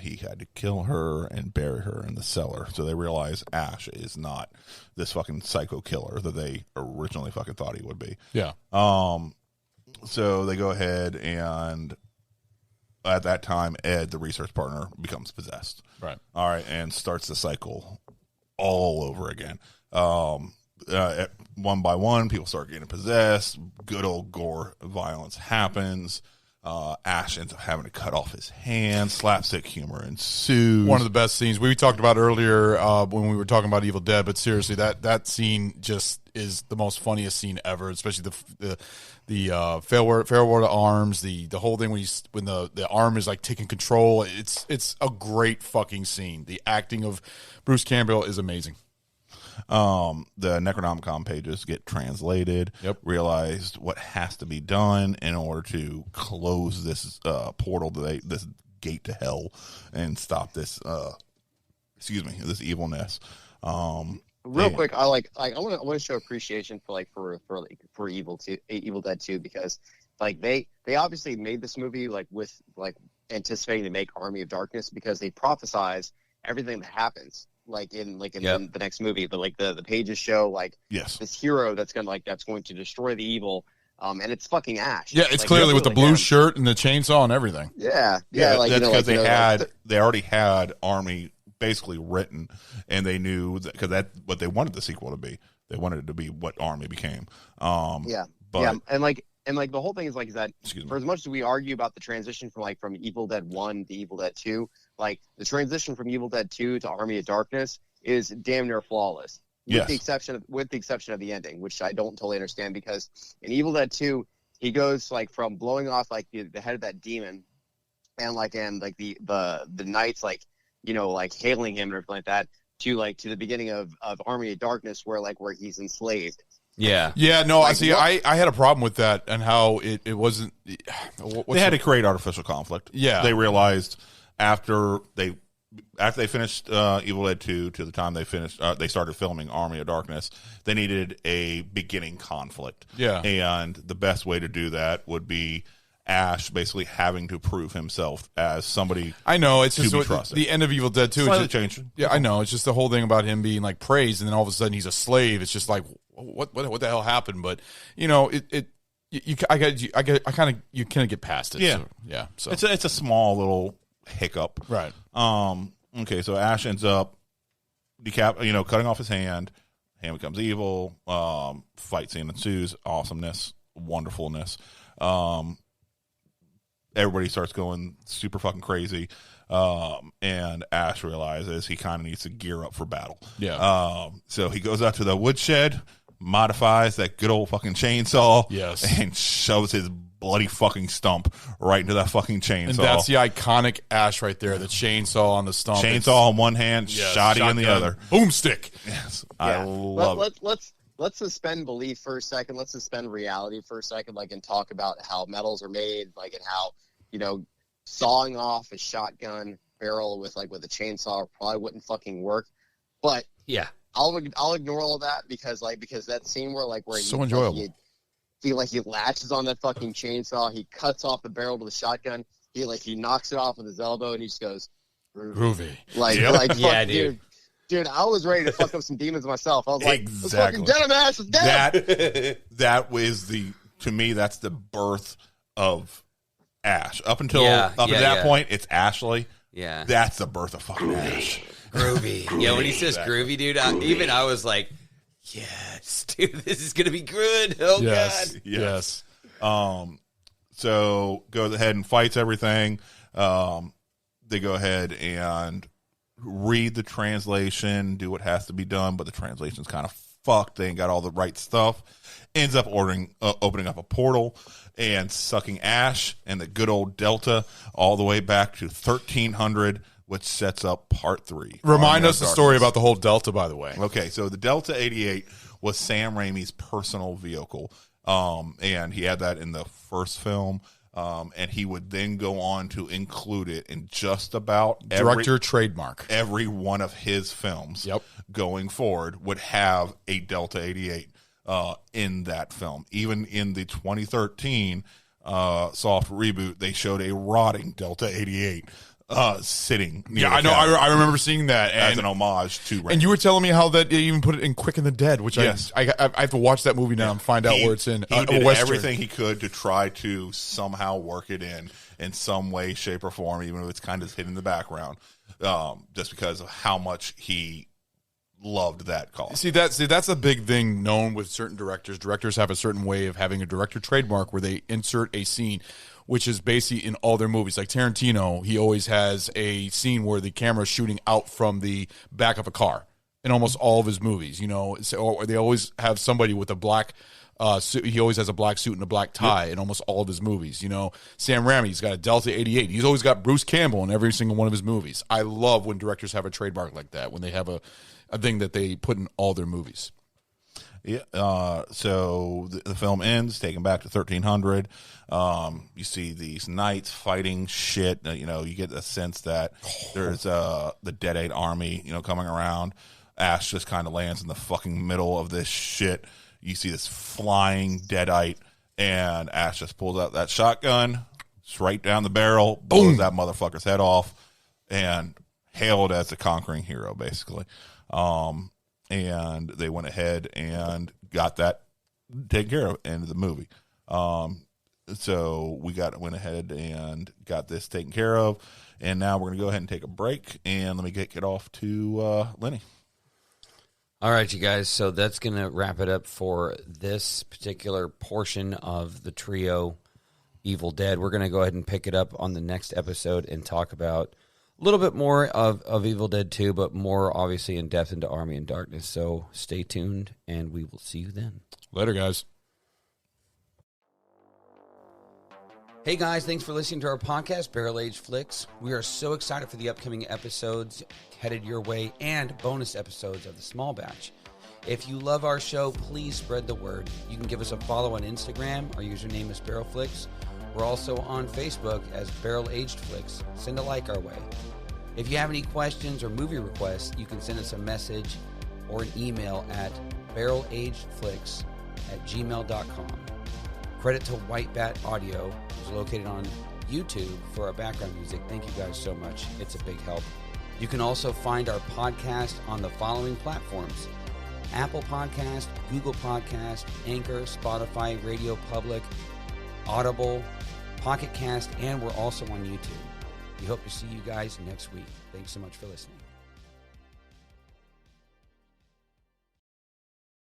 He had to kill her and bury her in the cellar. So they realize Ash is not this fucking psycho killer that they originally fucking thought he would be. Yeah. So they go ahead and at that time, Ed, the research partner, becomes possessed. Right. All right. And starts the cycle all over again. One by one, people start getting possessed. Good old gore violence happens. Ash ends up having to cut off his hand. Slapstick humor ensues. One of the best scenes we talked about earlier when we were talking about Evil Dead. But seriously, that scene just is the most funniest scene ever. Especially the farewell to arms, the whole thing when the arm is taking control. It's a great fucking scene. The acting of Bruce Campbell is amazing. The Necronomicon pages get translated. Yep. Realized what has to be done in order to close this portal, this gate to hell, and stop this. This evilness. Real quick, I want to show appreciation for Evil Dead 2 because they obviously made this movie with anticipating to make Army of Darkness because they prophesize everything that happens. In the next movie, the pages show this hero that's going to destroy the evil, and it's fucking Ash. Yeah, it's clearly with the blue shirt and the chainsaw and everything. Yeah. That's because they already had Army basically written, and they knew because that's what they wanted the sequel to be. They wanted it to be what Army became. And the whole thing is that for as much as we argue about the transition from Evil Dead 1 to Evil Dead 2, the transition from Evil Dead 2 to Army of Darkness is damn near flawless. With the exception of the ending, which I don't totally understand because in Evil Dead 2, he goes from blowing off the head of that demon and the knights hailing him and everything like that to the beginning of Army of Darkness where he's enslaved. Yeah. Yeah, no, I had a problem with that and how it wasn't. They had to create artificial conflict. Yeah. They realized after they finished Evil Dead 2 to the time they finished, they started filming Army of Darkness, they needed a beginning conflict. Yeah. And the best way to do that would be Ash basically having to prove himself as somebody. I know it's to just be trusted. the end of Evil Dead 2. Slightly changed. Yeah, I know. It's just the whole thing about him being praised, and then all of a sudden he's a slave. It's just what the hell happened? But you kind of get past it. Yeah, So it's a small little hiccup. Right. Okay, so Ash ends up cutting off his hand. Hand becomes evil. Fight scene ensues. Awesomeness, wonderfulness. Everybody starts going super fucking crazy. And Ash realizes he kind of needs to gear up for battle. Yeah. So he goes out to the woodshed, modifies that good old fucking chainsaw, yes, and shoves his bloody fucking stump right into that fucking chainsaw. And that's the iconic Ash right there, the chainsaw on the stump. Chainsaw in one hand, Yes, shotty in the other. Boomstick. Yes, Yeah. I love it. Let's suspend belief for a second. Let's suspend reality for a second, like, and talk about how metals are made, like, and how, you know, sawing off a shotgun barrel with a chainsaw probably wouldn't fucking work. But Yeah. I'll ignore all that because that scene where So enjoyable. he latches on that fucking chainsaw, he cuts off the barrel to the shotgun, he knocks it off with his elbow, and he just goes Groovy. Yeah, dude. Dude, I was ready to fuck up some demons myself. I was like, Exactly. let's fucking get him, Ash, let's get him. That was to me, that's the birth of Ash. Up until Yeah, that point, it's Ashley. Yeah. That's the birth of fucking Ash. Groovy. Yeah, when he says groovy, dude, I was like, yes, dude, this is going to be good. Oh, Yes. God. Yes. So goes ahead and fights everything. They go ahead and read the translation, do what has to be done, but the translation's kind of fucked. They ain't got all the right stuff. Ends up opening up a portal and sucking Ash and the good old Delta all the way back to 1300, which sets up part 3. Remind us the story about the whole Delta, by the way. Okay, so the Delta 88 was Sam Raimi's personal vehicle, and he had that in the first film, and he would then go on to include it in just about Director trademark. every one of his films. Yep. Going forward would have a Delta 88 in that film. Even in the 2013 soft reboot, they showed a rotting Delta 88 sitting near Yeah, the I know. cabin I remember seeing that. as an homage to Raimi. And you were telling me how that they even put it in Quick and the Dead, which Yes. I have to watch that movie now and find out where it's in. He A did Western. everything he could to try to somehow work it in some way, shape, or form, even if it's kind of hidden in the background, just because of how much he loved that call. See that's a big thing known with certain directors. Directors have a certain way of having a director trademark where they insert a scene, which is basically in all their movies. Like Tarantino, he always has a scene where the camera is shooting out from the back of a car in almost all of his movies. You know, or they always have somebody with a black suit. He always has a black suit and a black tie in almost all of his movies. You know, Sam Raimi's got a Delta 88. He's always got Bruce Campbell in every single one of his movies. I love when directors have a trademark like that, when they have a thing that they put in all their movies. Yeah. So the film ends, taken back to 1300. You see these knights fighting shit. You know, you get the sense that there's the Deadite army, you know, coming around. Ash just kind of lands in the fucking middle of this shit. You see this flying Deadite, and Ash just pulls out that shotgun, straight down the barrel, blows that motherfucker's head off, and hailed as the conquering hero, basically. And they went ahead and got that taken care of in the movie. So we went ahead and got this taken care of, and now we're going to go ahead and take a break, and let me get it off to Lenny. All right, you guys. So that's going to wrap it up for this particular portion of the trio Evil Dead. We're going to go ahead and pick it up on the next episode and talk about a little bit more of Evil Dead 2, but more obviously in depth into Army in Darkness. So stay tuned, and we will see you then. Later, guys. Hey guys, thanks for listening to our podcast, Barrel Age Flicks. We are so excited for the upcoming episodes headed your way and bonus episodes of the small batch. If you love our show, please spread the word. You can give us a follow on Instagram. Our username is Barrel Flicks. We're also on Facebook as Barrel Aged Flicks. Send a like our way. If you have any questions or movie requests, you can send us a message or an email at barrelagedflicks@gmail.com. Credit to White Bat Audio, who's located on YouTube, for our background music. Thank you guys so much. It's a big help. You can also find our podcast on the following platforms: Apple Podcast, Google Podcast, Anchor, Spotify, Radio Public, Audible, Pocket Cast, and we're also on YouTube. We hope to see you guys next week. Thanks so much for listening.